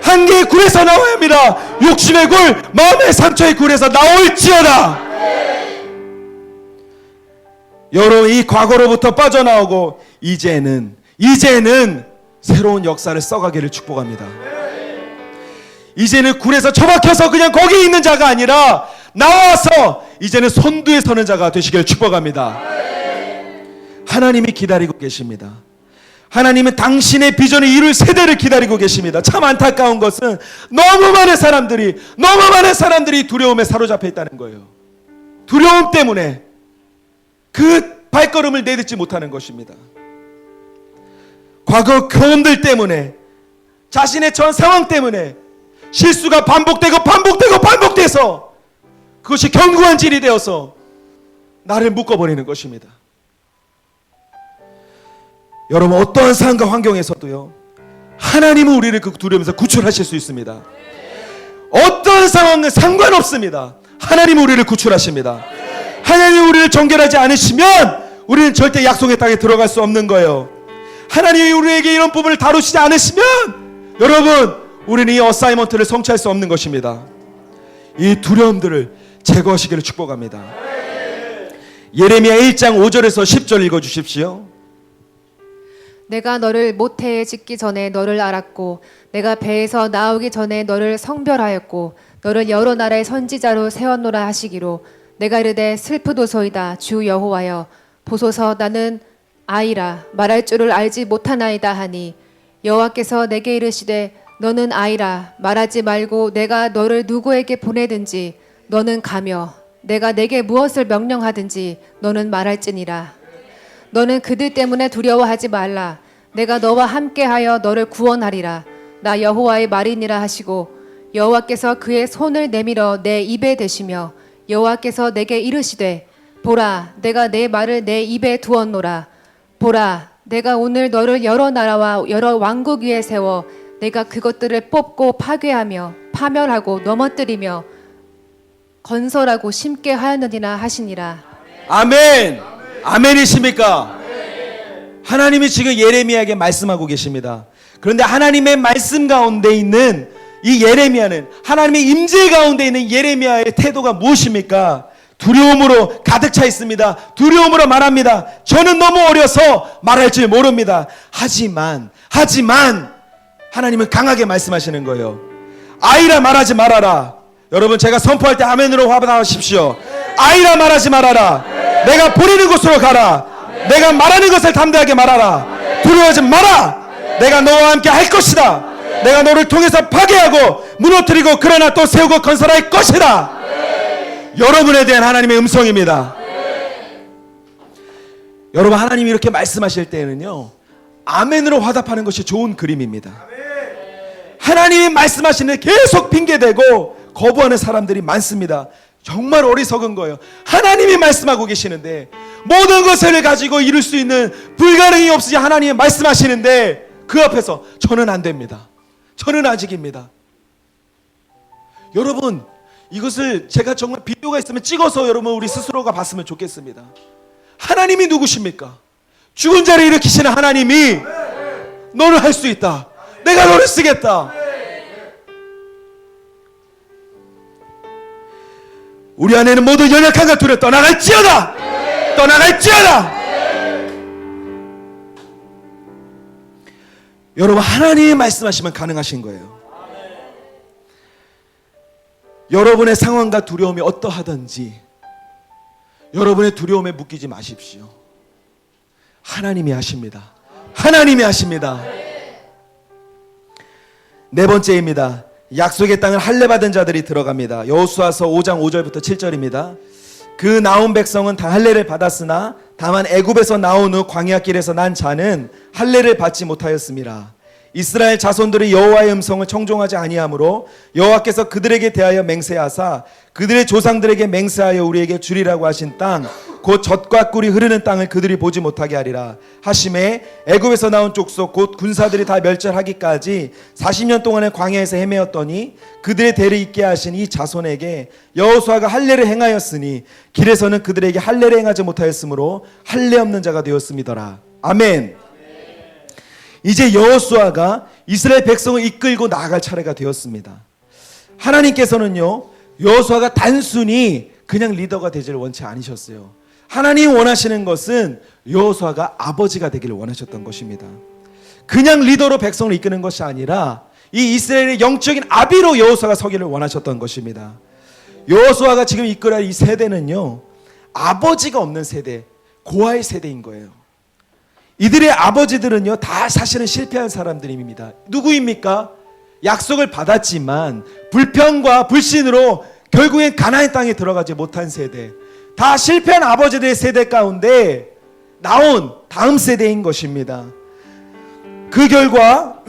한계의 굴에서 나와야 합니다. 욕심의 굴, 마음의 상처의 굴에서 나올지어다. 여러분, 이 과거로부터 빠져나오고 이제는 새로운 역사를 써가기를 축복합니다. 이제는 굴에서 처박혀서 그냥 거기 있는 자가 아니라 나와서 이제는 선두에 서는 자가 되시기를 축복합니다. 하나님이 기다리고 계십니다. 하나님은 당신의 비전을 이룰 세대를 기다리고 계십니다. 참 안타까운 것은 너무 많은 사람들이 두려움에 사로잡혀 있다는 거예요. 두려움 때문에 그 발걸음을 내딛지 못하는 것입니다. 과거 경험들 때문에, 자신의 전 상황 때문에 실수가 반복돼서 그것이 견고한 질이 되어서 나를 묶어버리는 것입니다. 여러분 어떠한 상황과 환경에서도요 하나님은 우리를 그 두려움에서 구출하실 수 있습니다. 어떠한 상황은 상관없습니다. 하나님은 우리를 구출하십니다. 하나님이 우리를 정결하지 않으시면 우리는 절대 약속의 땅에 들어갈 수 없는 거예요. 하나님이 우리에게 이런 부분을 다루시지 않으시면 여러분 우리는 이 어사이먼트를 성취할 수 없는 것입니다. 이 두려움들을 제거하시기를 축복합니다. 예레미야 1장 5절에서 10절 읽어주십시오. 내가 너를 모태에 짓기 전에 너를 알았고 내가 배에서 나오기 전에 너를 성별하였고 너를 여러 나라의 선지자로 세웠노라 하시기로 내가 이르되 슬프도소이다 주 여호와여 보소서 나는 아이라 말할 줄을 알지 못하나이다 하니 여호와께서 내게 이르시되 너는 아이라 말하지 말고 내가 너를 누구에게 보내든지 너는 가며 내가 내게 무엇을 명령하든지 너는 말할지니라. 너는 그들 때문에 두려워하지 말라. 내가 너와 함께하여 너를 구원하리라. 나 여호와의 말이니라 하시고 여호와께서 그의 손을 내밀어 내 입에 대시며 여호와께서 내게 이르시되 보라 내가 내 말을 내 입에 두었노라. 보라 내가 오늘 너를 여러 나라와 여러 왕국 위에 세워 내가 그것들을 뽑고 파괴하며 파멸하고 넘어뜨리며 건설하고 심게 하였느니라 하시니라. 아멘. 아멘이십니까? 하나님이 지금 예레미야에게 말씀하고 계십니다. 그런데 하나님의 말씀 가운데 있는 이 예레미야는 하나님의 임재 가운데 있는 예레미야의 태도가 무엇입니까? 두려움으로 가득 차 있습니다. 두려움으로 말합니다. 저는 너무 어려서 말할 줄 모릅니다. 하지만 하나님은 강하게 말씀하시는 거예요. 아이라 말하지 말아라. 여러분 제가 선포할 때 아멘으로 화답하십시오. 아이라 말하지 말아라. 내가 보내는 곳으로 가라. 내가 말하는 것을 담대하게 말하라. 두려워하지 마라. 내가 너와 함께 할 것이다. 내가 너를 통해서 파괴하고 무너뜨리고 그러나 또 세우고 건설할 것이다. 여러분에 대한 하나님의 음성입니다. 여러분 하나님이 이렇게 말씀하실 때는요 아멘으로 화답하는 것이 좋은 그림입니다. 하나님이 말씀하시는데 계속 핑계대고 거부하는 사람들이 많습니다. 정말 어리석은 거예요. 하나님이 말씀하고 계시는데 모든 것을 가지고 이룰 수 있는 불가능이 없으시 하나님이 말씀하시는데 그 앞에서 저는 안 됩니다. 저는 아직입니다. 여러분 이것을 제가 정말 비디오가 있으면 찍어서 여러분 우리 스스로가 봤으면 좋겠습니다. 하나님이 누구십니까? 죽은 자를 일으키시는 하나님이 너는 할 수 있다. 내가 너를 쓰겠다. 우리 안에는 모든 연약한 것들을 떠나갈지어다. 떠나갈지어다. 여러분 하나님이 말씀하시면 가능하신 거예요. 여러분의 상황과 두려움이 어떠하든지 여러분의 두려움에 묶이지 마십시오. 하나님이 하십니다. 하나님이 하십니다. 네 번째입니다. 약속의 땅을 할례받은 자들이 들어갑니다. 여호수아서 5장 5절부터 7절입니다. 그 나온 백성은 다 할례를 받았으나 다만 애굽에서 나온 후 광야 길에서 난 자는 할례를 받지 못하였습니다. 이스라엘 자손들이 여호와의 음성을 청종하지 아니하므로 여호와께서 그들에게 대하여 맹세하사 그들의 조상들에게 맹세하여 우리에게 주리라고 하신 땅 곧 젖과 꿀이 흐르는 땅을 그들이 보지 못하게 하리라 하심에 애굽에서 나온 족속 곧 군사들이 다 멸절하기까지 40년 동안의 광야에서 헤매었더니 그들의 대를 잇게 하신 이 자손에게 여호수아가 할례를 행하였으니 길에서는 그들에게 할례를 행하지 못하였으므로 할례 없는 자가 되었음이더라. 아멘. 이제 여호수아가 이스라엘 백성을 이끌고 나아갈 차례가 되었습니다. 하나님께서는요 여호수아가 단순히 그냥 리더가 되지를 원치 않으셨어요. 하나님 원하시는 것은 여호수아가 아버지가 되기를 원하셨던 것입니다. 그냥 리더로 백성을 이끄는 것이 아니라 이 이스라엘의 영적인 아비로 여호수아가 서기를 원하셨던 것입니다. 여호수아가 지금 이끌어야 이 세대는요 아버지가 없는 세대, 고아의 세대인 거예요. 이들의 아버지들은요 다 사실은 실패한 사람들입니다. 누구입니까? 약속을 받았지만 불평과 불신으로 결국엔 가나안 땅에 들어가지 못한 세대, 다 실패한 아버지들의 세대 가운데 나온 다음 세대인 것입니다. 그 결과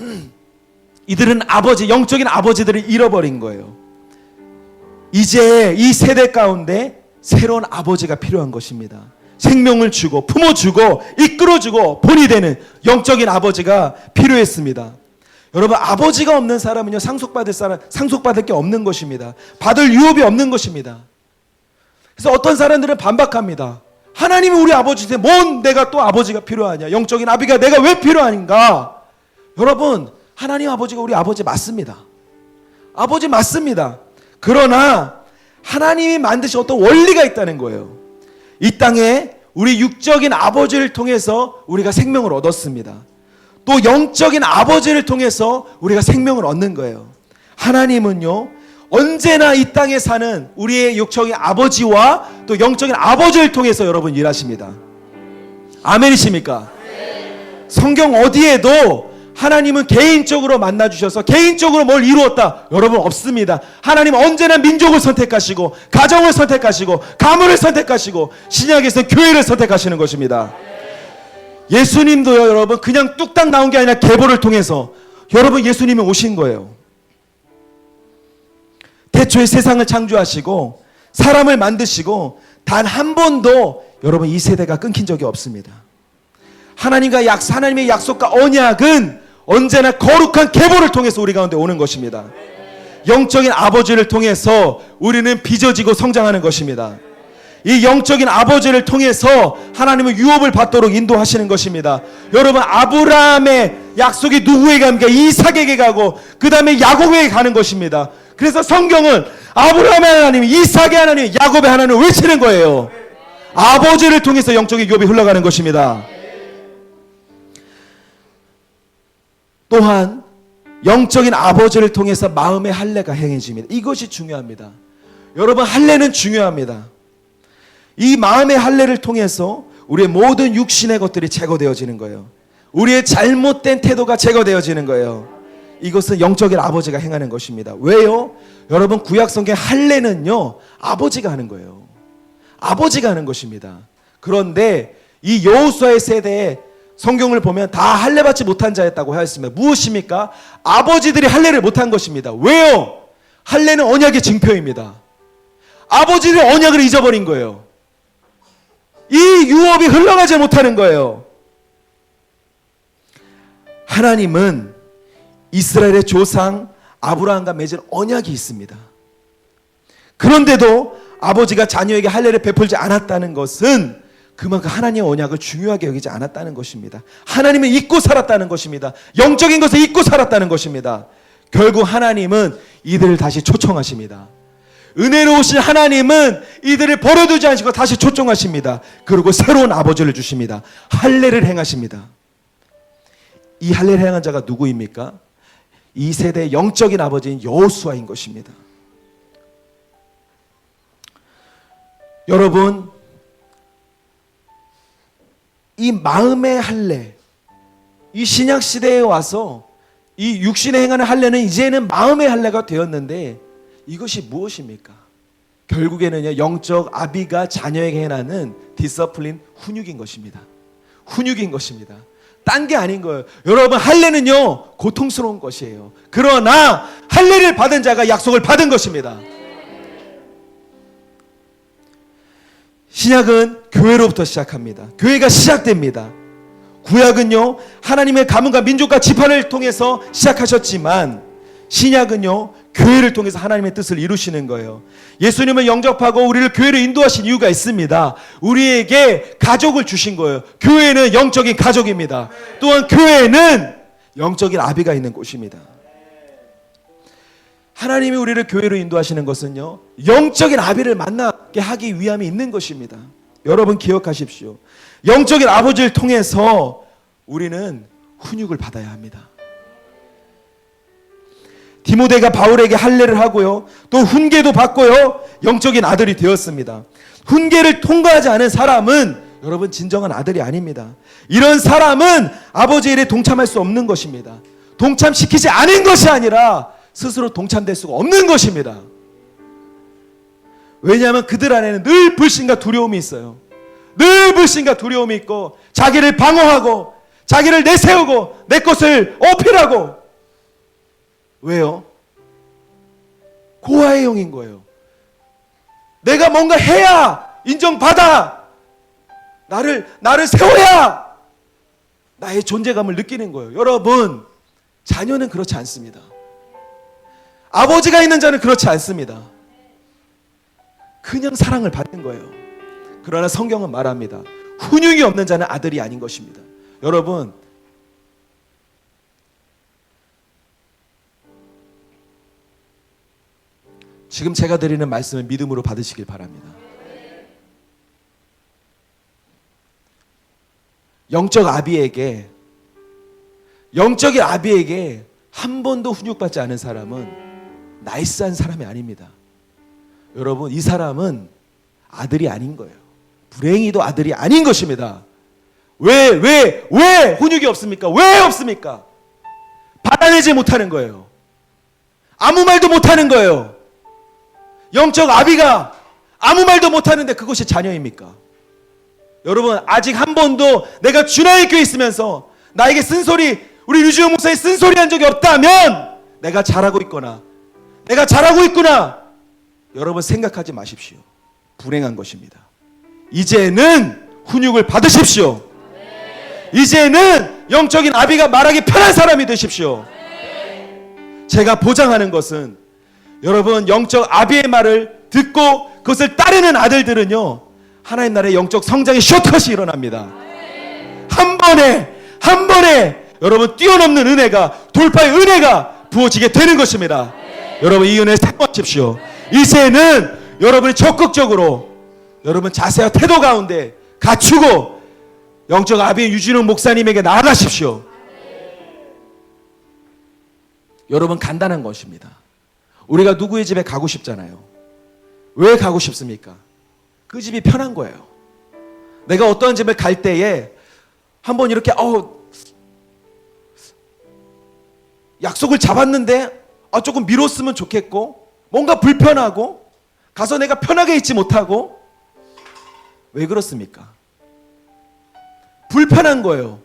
이들은 아버지, 영적인 아버지들을 잃어버린 거예요. 이제 이 세대 가운데 새로운 아버지가 필요한 것입니다. 생명을 주고 품어주고 이끌어주고 본이 되는 영적인 아버지가 필요했습니다. 여러분, 아버지가 없는 사람은요, 상속받을 게 없는 것입니다. 받을 유업이 없는 것입니다. 그래서 어떤 사람들은 반박합니다. 하나님이 우리 아버지인데 뭔 내가 또 아버지가 필요하냐? 영적인 아비가 내가 왜 필요한가? 여러분, 하나님 아버지가 우리 아버지 맞습니다. 아버지 맞습니다. 그러나 하나님이 만드신 어떤 원리가 있다는 거예요. 이 땅에 우리 육적인 아버지를 통해서 우리가 생명을 얻었습니다. 또 영적인 아버지를 통해서 우리가 생명을 얻는 거예요. 하나님은요, 언제나 이 땅에 사는 우리의 육적인 아버지와 또 영적인 아버지를 통해서 여러분 일하십니다. 아멘이십니까? 성경 어디에도 하나님은 개인적으로 만나주셔서 개인적으로 뭘 이루었다, 여러분 없습니다. 하나님은 언제나 민족을 선택하시고 가정을 선택하시고 가문을 선택하시고 신약에서 교회를 선택하시는 것입니다. 예수님도요, 여러분 그냥 뚝딱 나온 게 아니라 계보를 통해서 여러분 예수님이 오신 거예요. 태초에 세상을 창조하시고 사람을 만드시고 단 한 번도 여러분 이 세대가 끊긴 적이 없습니다. 하나님의 약속과 언약은 언제나 거룩한 계보를 통해서 우리 가운데 오는 것입니다. 영적인 아버지를 통해서 우리는 빚어지고 성장하는 것입니다. 이 영적인 아버지를 통해서 하나님은 유업을 받도록 인도하시는 것입니다. 여러분, 아브라함의 약속이 누구에게 갑니까? 이삭에게 가고 그 다음에 야곱에게 가는 것입니다. 그래서 성경은 아브라함의 하나님, 이삭의 하나님, 야곱의 하나님을 외치는 거예요. 아버지를 통해서 영적인 유업이 흘러가는 것입니다. 또한 영적인 아버지를 통해서 마음의 할례가 행해집니다. 이것이 중요합니다. 여러분, 할례는 중요합니다. 이 마음의 할례를 통해서 우리의 모든 육신의 것들이 제거되어지는 거예요. 우리의 잘못된 태도가 제거되어지는 거예요. 이것은 영적인 아버지가 행하는 것입니다. 왜요? 여러분, 구약성경 할례는요, 아버지가 하는 거예요. 아버지가 하는 것입니다. 그런데 이 여호수아의 세대에 성경을 보면 다 할례 받지 못한 자였다고 하였습니다. 무엇입니까? 아버지들이 할례를 못한 것입니다. 왜요? 할례는 언약의 증표입니다. 아버지들이 언약을 잊어버린 거예요. 이 유업이 흘러가지 못하는 거예요. 하나님은 이스라엘의 조상 아브라함과 맺은 언약이 있습니다. 그런데도 아버지가 자녀에게 할례를 베풀지 않았다는 것은 그만큼 하나님의 언약을 중요하게 여기지 않았다는 것입니다. 하나님을 잊고 살았다는 것입니다. 영적인 것을 잊고 살았다는 것입니다. 결국 하나님은 이들을 다시 초청하십니다. 은혜로우신 하나님은 이들을 버려두지 않으시고 다시 초청하십니다. 그리고 새로운 아버지를 주십니다. 할례를 행하십니다. 이 할례를 행한 자가 누구입니까? 이 세대의 영적인 아버지인 여호수아인 것입니다. 여러분, 이 마음의 할례, 이 신약 시대에 와서 이 육신에 행하는 할례는 이제는 마음의 할례가 되었는데, 이것이 무엇입니까? 결국에는요, 영적 아비가 자녀에게 행하는 디서플린, 훈육인 것입니다. 훈육인 것입니다. 딴 게 아닌 거예요. 여러분, 할례는요, 고통스러운 것이에요. 그러나 할례를 받은 자가 약속을 받은 것입니다. 신약은 교회로부터 시작합니다. 교회가 시작됩니다. 구약은요, 하나님의 가문과 민족과 지파를 통해서 시작하셨지만 신약은요, 교회를 통해서 하나님의 뜻을 이루시는 거예요. 예수님을 영접하고 우리를 교회로 인도하신 이유가 있습니다. 우리에게 가족을 주신 거예요. 교회는 영적인 가족입니다. 또한 교회는 영적인 아비가 있는 곳입니다. 하나님이 우리를 교회로 인도하시는 것은요, 영적인 아비를 만나게 하기 위함이 있는 것입니다. 여러분 기억하십시오. 영적인 아버지를 통해서 우리는 훈육을 받아야 합니다. 디모데가 바울에게 할례를 하고요, 또 훈계도 받고요, 영적인 아들이 되었습니다. 훈계를 통과하지 않은 사람은 여러분 진정한 아들이 아닙니다. 이런 사람은 아버지의 일에 동참할 수 없는 것입니다. 동참시키지 않은 것이 아니라 스스로 동참될 수가 없는 것입니다. 왜냐하면 그들 안에는 늘 불신과 두려움이 있어요. 늘 불신과 두려움이 있고 자기를 방어하고 자기를 내세우고 내 것을 어필하고. 왜요? 고아의 영인 거예요. 내가 뭔가 해야 인정받아. 나를 세워야 나의 존재감을 느끼는 거예요. 여러분, 자녀는 그렇지 않습니다. 아버지가 있는 자는 그렇지 않습니다. 그냥 사랑을 받는 거예요. 그러나 성경은 말합니다. 훈육이 없는 자는 아들이 아닌 것입니다. 여러분, 지금 제가 드리는 말씀을 믿음으로 받으시길 바랍니다. 영적인 아비에게 한 번도 훈육받지 않은 사람은 나이스한 사람이 아닙니다. 여러분, 이 사람은 아들이 아닌 거예요. 불행히도 아들이 아닌 것입니다. 왜 훈육이 없습니까? 왜 없습니까? 받아내지 못하는 거예요. 아무 말도 못하는 거예요. 영적 아비가 아무 말도 못하는데 그것이 자녀입니까? 여러분, 아직 한 번도 내가 주나의 교회에 있으면서 나에게 쓴소리, 우리 류지영 목사의 쓴소리 한 적이 없다면 내가 잘하고 있구나, 여러분 생각하지 마십시오. 불행한 것입니다. 이제는 훈육을 받으십시오. 이제는 영적인 아비가 말하기 편한 사람이 되십시오. 제가 보장하는 것은 여러분, 영적 아비의 말을 듣고 그것을 따르는 아들들은요, 하나님 나라의 영적 성장의 쇼트컷이 일어납니다. 한 번에 여러분 뛰어넘는 은혜가, 돌파의 은혜가 부어지게 되는 것입니다. 여러분, 이 은혜 사모하십시오. 이제는 여러분이 적극적으로 여러분 자세와 태도 가운데 갖추고 영적 아비인 유진웅 목사님에게 나아가십시오. 여러분, 간단한 것입니다. 우리가 누구의 집에 가고 싶잖아요. 왜 가고 싶습니까? 그 집이 편한 거예요. 내가 어떤 집에 갈 때에 한번 이렇게 약속을 잡았는데 조금 미뤘으면 좋겠고, 뭔가 불편하고, 가서 내가 편하게 있지 못하고. 왜 그렇습니까? 불편한 거예요.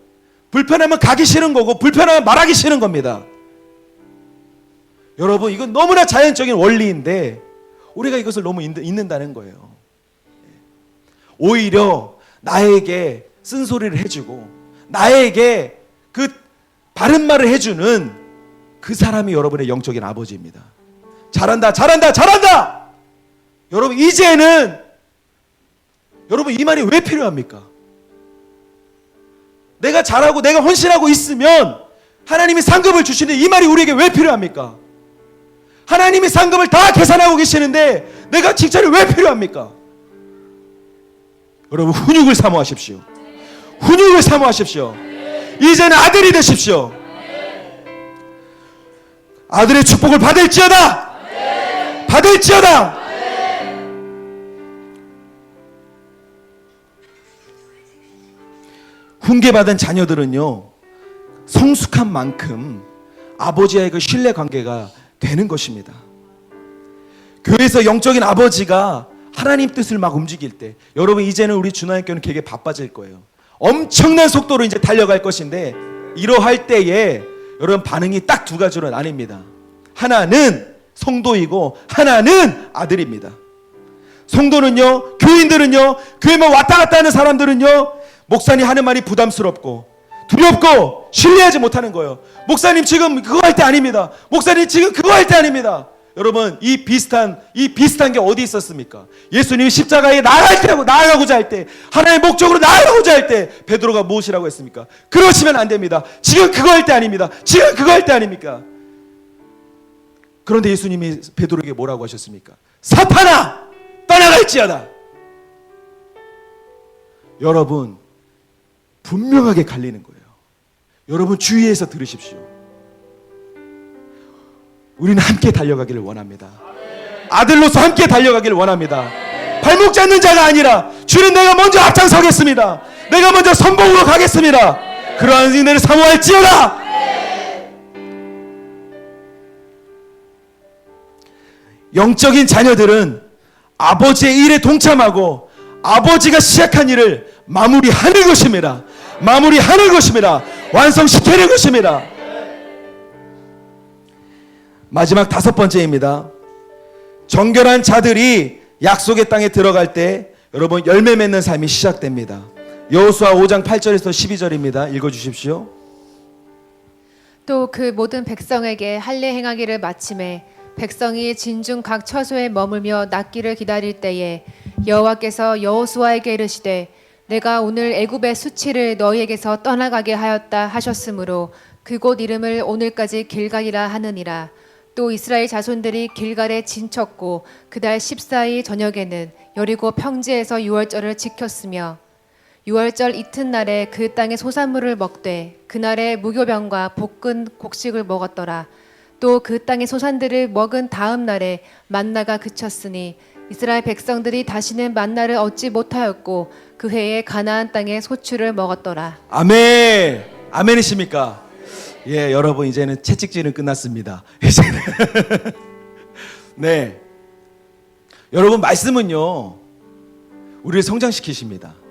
불편하면 가기 싫은 거고, 불편하면 말하기 싫은 겁니다. 여러분, 이건 너무나 자연적인 원리인데 우리가 이것을 너무 잊는다는 거예요. 오히려 나에게 쓴소리를 해주고 나에게 그 바른 말을 해주는 그 사람이 여러분의 영적인 아버지입니다. 잘한다. 여러분, 이제는 여러분, 이 말이 왜 필요합니까? 내가 잘하고 내가 헌신하고 있으면 하나님이 상급을 주시는데 이 말이 우리에게 왜 필요합니까? 하나님이 상급을 다 계산하고 계시는데 내가 칭찬이 왜 필요합니까? 여러분, 훈육을 사모하십시오. 이제는 아들이 되십시오. 아들의 축복을 받을지어다. 훈계받은 자녀들은요, 성숙한 만큼 아버지와의 그 신뢰 관계가 되는 것입니다. 교회에서 영적인 아버지가 하나님 뜻을 막 움직일 때, 여러분, 이제는 우리 주나님교회는 되게 바빠질 거예요. 엄청난 속도로 이제 달려갈 것인데, 이러할 때에 여러분, 반응이 딱 두 가지로 나뉩니다. 하나는 성도이고 하나는 아들입니다. 성도는요, 교인들은요, 교회만 왔다 갔다 하는 사람들은요, 목사님 하는 말이 부담스럽고 두렵고 신뢰하지 못하는 거예요. 목사님 지금 그거 할 때 아닙니다. 목사님 지금 그거 할 때 아닙니다. 여러분, 이 비슷한 게 어디 있었습니까? 예수님이 십자가에 나아가고자 할 때, 하나님의 목적으로 나아가고자 할 때 베드로가 무엇이라고 했습니까? 그러시면 안 됩니다. 지금 그거 할 때 아닙니다. 지금 그거 할 때 아닙니까? 그런데 예수님이 베드로에게 뭐라고 하셨습니까? 사탄아, 떠나갈지어다. 여러분, 분명하게 갈리는 거예요. 여러분, 주의해서 들으십시오. 우리는 함께 달려가기를 원합니다. 아들로서 함께 달려가기를 원합니다. 발목 잡는 자가 아니라 주는 내가 먼저 앞장서겠습니다. 내가 먼저 선봉으로 가겠습니다. 그러한 은혜를 사모할지어다. 영적인 자녀들은 아버지의 일에 동참하고 아버지가 시작한 일을 마무리하는 것입니다. 완성시키는 것입니다. 마지막 5번째입니다. 정결한 자들이 약속의 땅에 들어갈 때 여러분, 열매 맺는 삶이 시작됩니다. 여호수아 5장 8절에서 12절입니다. 읽어 주십시오. 또 그 모든 백성에게 할례 행하기를 마침에 백성이 진중 각 처소에 머물며 낫기를 기다릴 때에 여호와께서 여호수아에게 이르시되 내가 오늘 애굽의 수치를 너희에게서 떠나가게 하였다 하셨으므로 그곳 이름을 오늘까지 길갈이라 하느니라. 또 이스라엘 자손들이 길갈에 진쳤고 그달 14일 저녁에는 여리고 평지에서 유월절을 지켰으며 유월절 이튿날에 그 땅의 소산물을 먹되 그날에 무교병과 볶은 곡식을 먹었더라. 또 그 땅의 소산들을 먹은 다음 날에 만나가 그쳤으니 이스라엘 백성들이 다시는 만나를 얻지 못하였고 그 해에 가나안 땅의 소출을 먹었더라. 아멘. 아멘이십니까? 예, 여러분 이제는 채찍질은 끝났습니다. 이제는 네. 여러분 말씀은요. 우리를 성장시키십니다.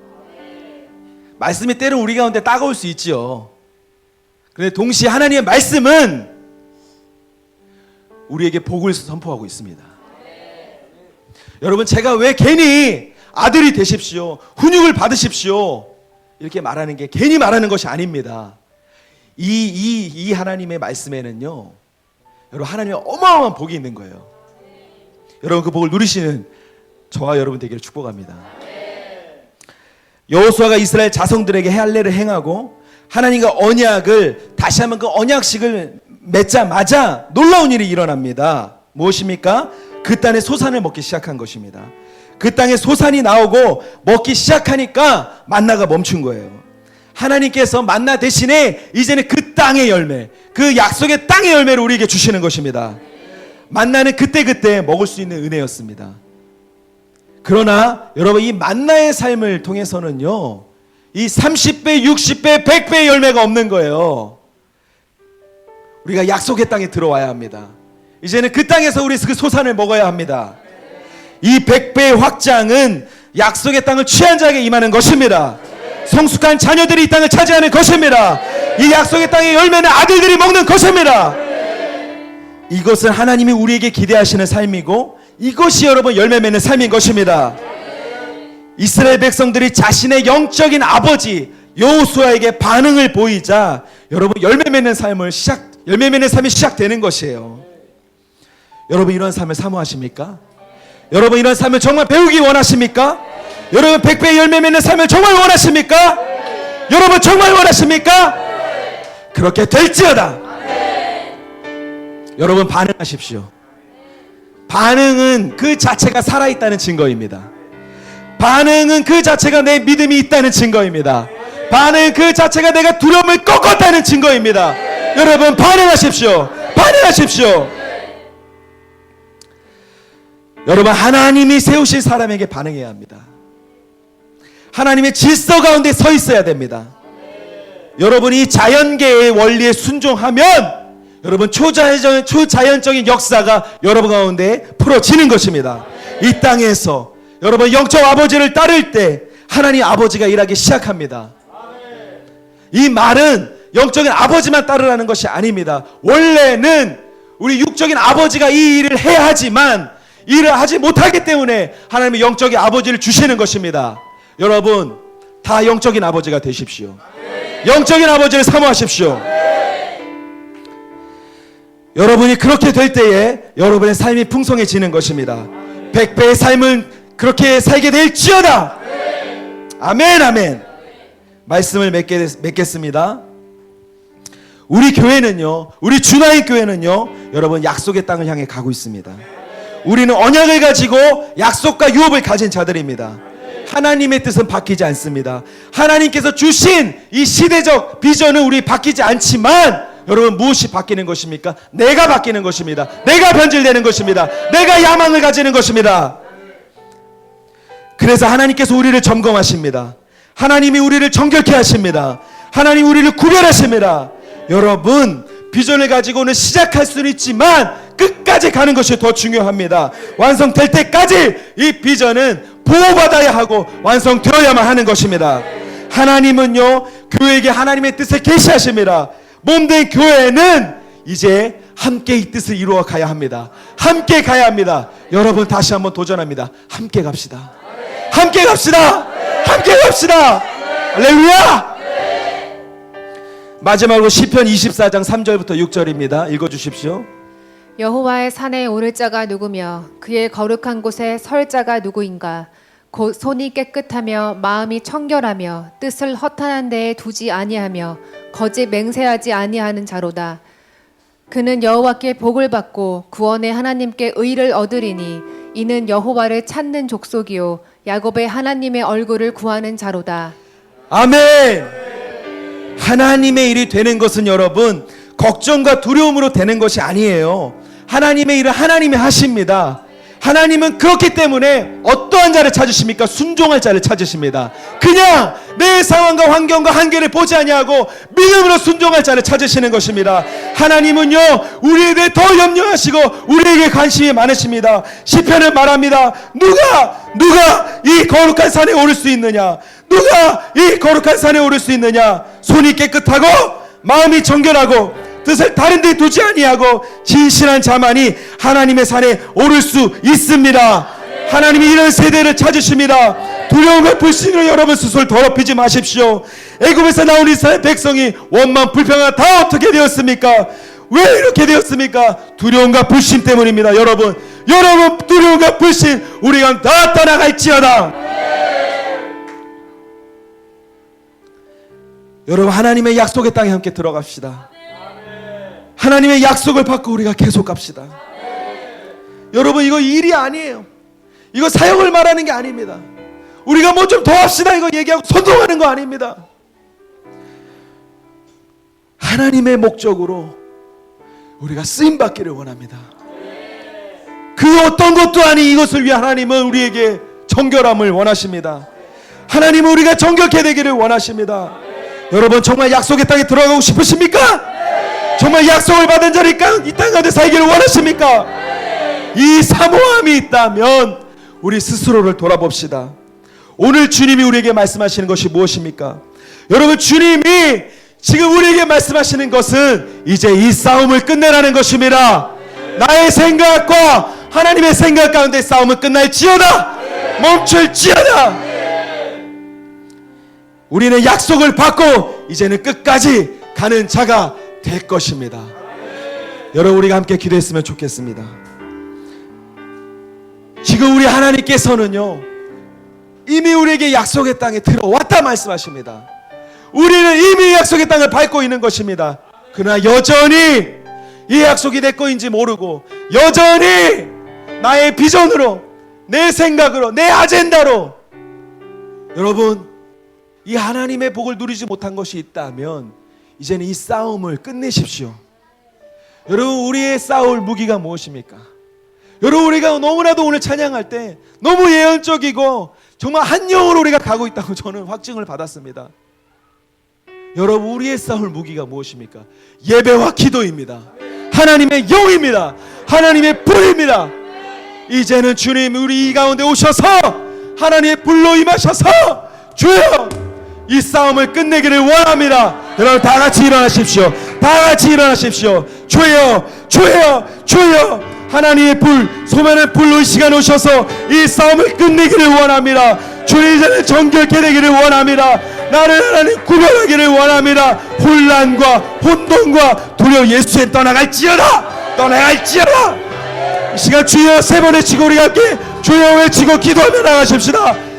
말씀이 때로 우리 가운데 따가울 수 있지요. 그런데 동시에 하나님의 말씀은 우리에게 복을 선포하고 있습니다. 여러분 제가 왜 괜히 아들이 되십시오, 훈육을 받으십시오 이렇게 말하는 게 괜히 말하는 것이 아닙니다. 이 하나님의 말씀에는요, 여러분 하나님의 어마어마한 복이 있는 거예요. 여러분 그 복을 누리시는 저와 여러분 되기를 축복합니다. 여호수아가 이스라엘 자성들에게 할례를 행하고 하나님과 언약을 다시 한번 그 언약식을 맺자마자 놀라운 일이 일어납니다. 무엇입니까? 그 땅의 소산을 먹기 시작한 것입니다. 그 땅에 소산이 나오고 먹기 시작하니까 만나가 멈춘 거예요. 하나님께서 만나 대신에 이제는 그 땅의 열매, 그 약속의 땅의 열매를 우리에게 주시는 것입니다. 만나는 그때그때 먹을 수 있는 은혜였습니다. 그러나 여러분 이 만나의 삶을 통해서는요, 이 30배, 60배, 100배의 열매가 없는 거예요. 우리가 약속의 땅에 들어와야 합니다. 이제는 그 땅에서 우리 그 소산을 먹어야 합니다. 이 100배의 확장은 약속의 땅을 취한 자에게 임하는 것입니다. 성숙한 자녀들이 이 땅을 차지하는 것입니다. 이 약속의 땅의 열매는 아들들이 먹는 것입니다. 이것은 하나님이 우리에게 기대하시는 삶이고 이것이 여러분 열매 맺는 삶인 것입니다. 이스라엘 백성들이 자신의 영적인 아버지 여호수아에게 반응을 보이자 여러분 열매 맺는 삶이 시작되는 것이에요. 여러분 이런 삶을 사모하십니까? 여러분 이런 삶을 정말 배우기 원하십니까? 여러분 100배의 열매 맺는 삶을 정말 원하십니까? 여러분 정말 원하십니까? 그렇게 될지어다. 여러분 반응하십시오. 반응은 그 자체가 살아있다는 증거입니다. 반응은 그 자체가 내 믿음이 있다는 증거입니다. 반응은 그 자체가 내가 두려움을 꺾었다는 증거입니다. 여러분 반응하십시오. 반응하십시오. 여러분 하나님이 세우신 사람에게 반응해야 합니다. 하나님의 질서 가운데 서 있어야 됩니다. 여러분이 자연계의 원리에 순종하면 여러분 초자연적인 역사가 여러분 가운데 풀어지는 것입니다. 이 땅에서 여러분 영적 아버지를 따를 때 하나님 아버지가 일하기 시작합니다. 이 말은 영적인 아버지만 따르라는 것이 아닙니다. 원래는 우리 육적인 아버지가 이 일을 해야 하지만 일을 하지 못하기 때문에 하나님의 영적인 아버지를 주시는 것입니다. 여러분 다 영적인 아버지가 되십시오. 영적인 아버지를 사모하십시오. 여러분이 그렇게 될 때에 여러분의 삶이 풍성해지는 것입니다. 100배의 삶은 그렇게 살게 될지어다. 아멘 아멘. 말씀을 맺겠습니다. 우리 교회는요, 우리 주나인 교회는요, 여러분 약속의 땅을 향해 가고 있습니다. 우리는 언약을 가지고 약속과 유업을 가진 자들입니다. 하나님의 뜻은 바뀌지 않습니다. 하나님께서 주신 이 시대적 비전은 우리 바뀌지 않지만 여러분 무엇이 바뀌는 것입니까? 내가 바뀌는 것입니다. 내가 변질되는 것입니다. 내가 야망을 가지는 것입니다. 그래서 하나님께서 우리를 점검하십니다. 하나님이 우리를 정결케 하십니다. 하나님 우리를 구별하십니다. 여러분 비전을 가지고는 시작할 수는 있지만 끝까지 가는 것이 더 중요합니다. 완성될 때까지 이 비전은 보호받아야 하고 완성되어야만 하는 것입니다. 하나님은요 교회에게 하나님의 뜻을 계시하십니다. 몸된 교회는 이제 함께 이 뜻을 이루어 가야 합니다. 함께 가야 합니다. 여러분 다시 한번 도전합니다. 함께 갑시다. 함께 갑시다. 함께 갑시다. 할렐루야! 마지막으로 시편 24장 3절부터 6절입니다. 읽어주십시오. 여호와의 산에 오를 자가 누구며 그의 거룩한 곳에 설 자가 누구인가? 곧 손이 깨끗하며 마음이 청결하며 뜻을 허탄한 데에 두지 아니하며 거짓 맹세하지 아니하는 자로다. 그는 여호와께 복을 받고 구원의 하나님께 의를 얻으리니 이는 여호와를 찾는 족속이요 야곱의 하나님의 얼굴을 구하는 자로다. 아멘. 하나님의 일이 되는 것은 여러분 걱정과 두려움으로 되는 것이 아니에요. 하나님의 일은 하나님이 하십니다. 하나님은 그렇기 때문에 어떠한 자를 찾으십니까? 순종할 자를 찾으십니다. 그냥 내 상황과 환경과 한계를 보지 아니하고 믿음으로 순종할 자를 찾으시는 것입니다. 하나님은요 우리에 대해 더 염려하시고 우리에게 관심이 많으십니다. 시편은 말합니다. 누가 이 거룩한 산에 오를 수 있느냐? 누가 이 거룩한 산에 오를 수 있느냐? 손이 깨끗하고 마음이 정결하고 뜻을 다른 데 두지 아니하고 진실한 자만이 하나님의 산에 오를 수 있습니다. 하나님이 이런 세대를 찾으십니다. 두려움과 불신으로 여러분 스스로 더럽히지 마십시오. 애굽에서 나온 이스라엘 백성이 원만 불평하다 다 어떻게 되었습니까? 왜 이렇게 되었습니까? 두려움과 불신 때문입니다. 여러분 두려움과 불신 우리가 다 떠나갈지어다. 여러분 하나님의 약속의 땅에 함께 들어갑시다. 하나님의 약속을 받고 우리가 계속 갑시다. 여러분 이거 일이 아니에요. 이거 사역을 말하는 게 아닙니다. 우리가 뭐 좀 더 합시다 이거 얘기하고 선동하는 거 아닙니다. 하나님의 목적으로 우리가 쓰임받기를 원합니다. 그 어떤 것도 아닌 이것을 위해 하나님은 우리에게 정결함을 원하십니다. 하나님은 우리가 정결케 되기를 원하십니다. 여러분 정말 약속의 땅에 들어가고 싶으십니까? 정말 약속을 받은 자니까 이 땅 가운데 살기를 원하십니까? 이 사모함이 있다면 우리 스스로를 돌아봅시다. 오늘 주님이 우리에게 말씀하시는 것이 무엇입니까? 여러분 주님이 지금 우리에게 말씀하시는 것은 이제 이 싸움을 끝내라는 것입니다. 나의 생각과 하나님의 생각 가운데 싸움은 끝날지어다. 멈출지어다. 우리는 약속을 받고 이제는 끝까지 가는 자가 될 것입니다. 여러분 우리가 함께 기도했으면 좋겠습니다. 지금 우리 하나님께서는요 이미 우리에게 약속의 땅에 들어왔다 말씀하십니다. 우리는 이미 약속의 땅을 밟고 있는 것입니다. 그러나 여전히 이 약속이 내 거인지 모르고 여전히 나의 비전으로 내 생각으로 내 아젠다로 여러분 이 하나님의 복을 누리지 못한 것이 있다면 이제는 이 싸움을 끝내십시오. 여러분 우리의 싸울 무기가 무엇입니까? 여러분 우리가 너무나도 오늘 찬양할 때 너무 예언적이고 정말 한 영으로 우리가 가고 있다고 저는 확증을 받았습니다. 여러분 우리의 싸울 무기가 무엇입니까? 예배와 기도입니다. 하나님의 영입니다. 하나님의 불입니다. 이제는 주님 우리 이 가운데 오셔서 하나님의 불로 임하셔서 주여 이 싸움을 끝내기를 원합니다. 여러분 다 같이 일어나십시오. 다 같이 일어나십시오. 주여 주여 주여 하나님의 불 소멸의 불로 이 시간에 오셔서 이 싸움을 끝내기를 원합니다. 주님 이제는 정결케 되기를 원합니다. 나를 하나님 구별하기를 원합니다. 혼란과 혼돈과 두려워 예수에 떠나갈지어다. 떠나갈지어다. 이 시간 주여 세 번 외치고 우리 함께 주여 외치고 기도하며 나가십시다.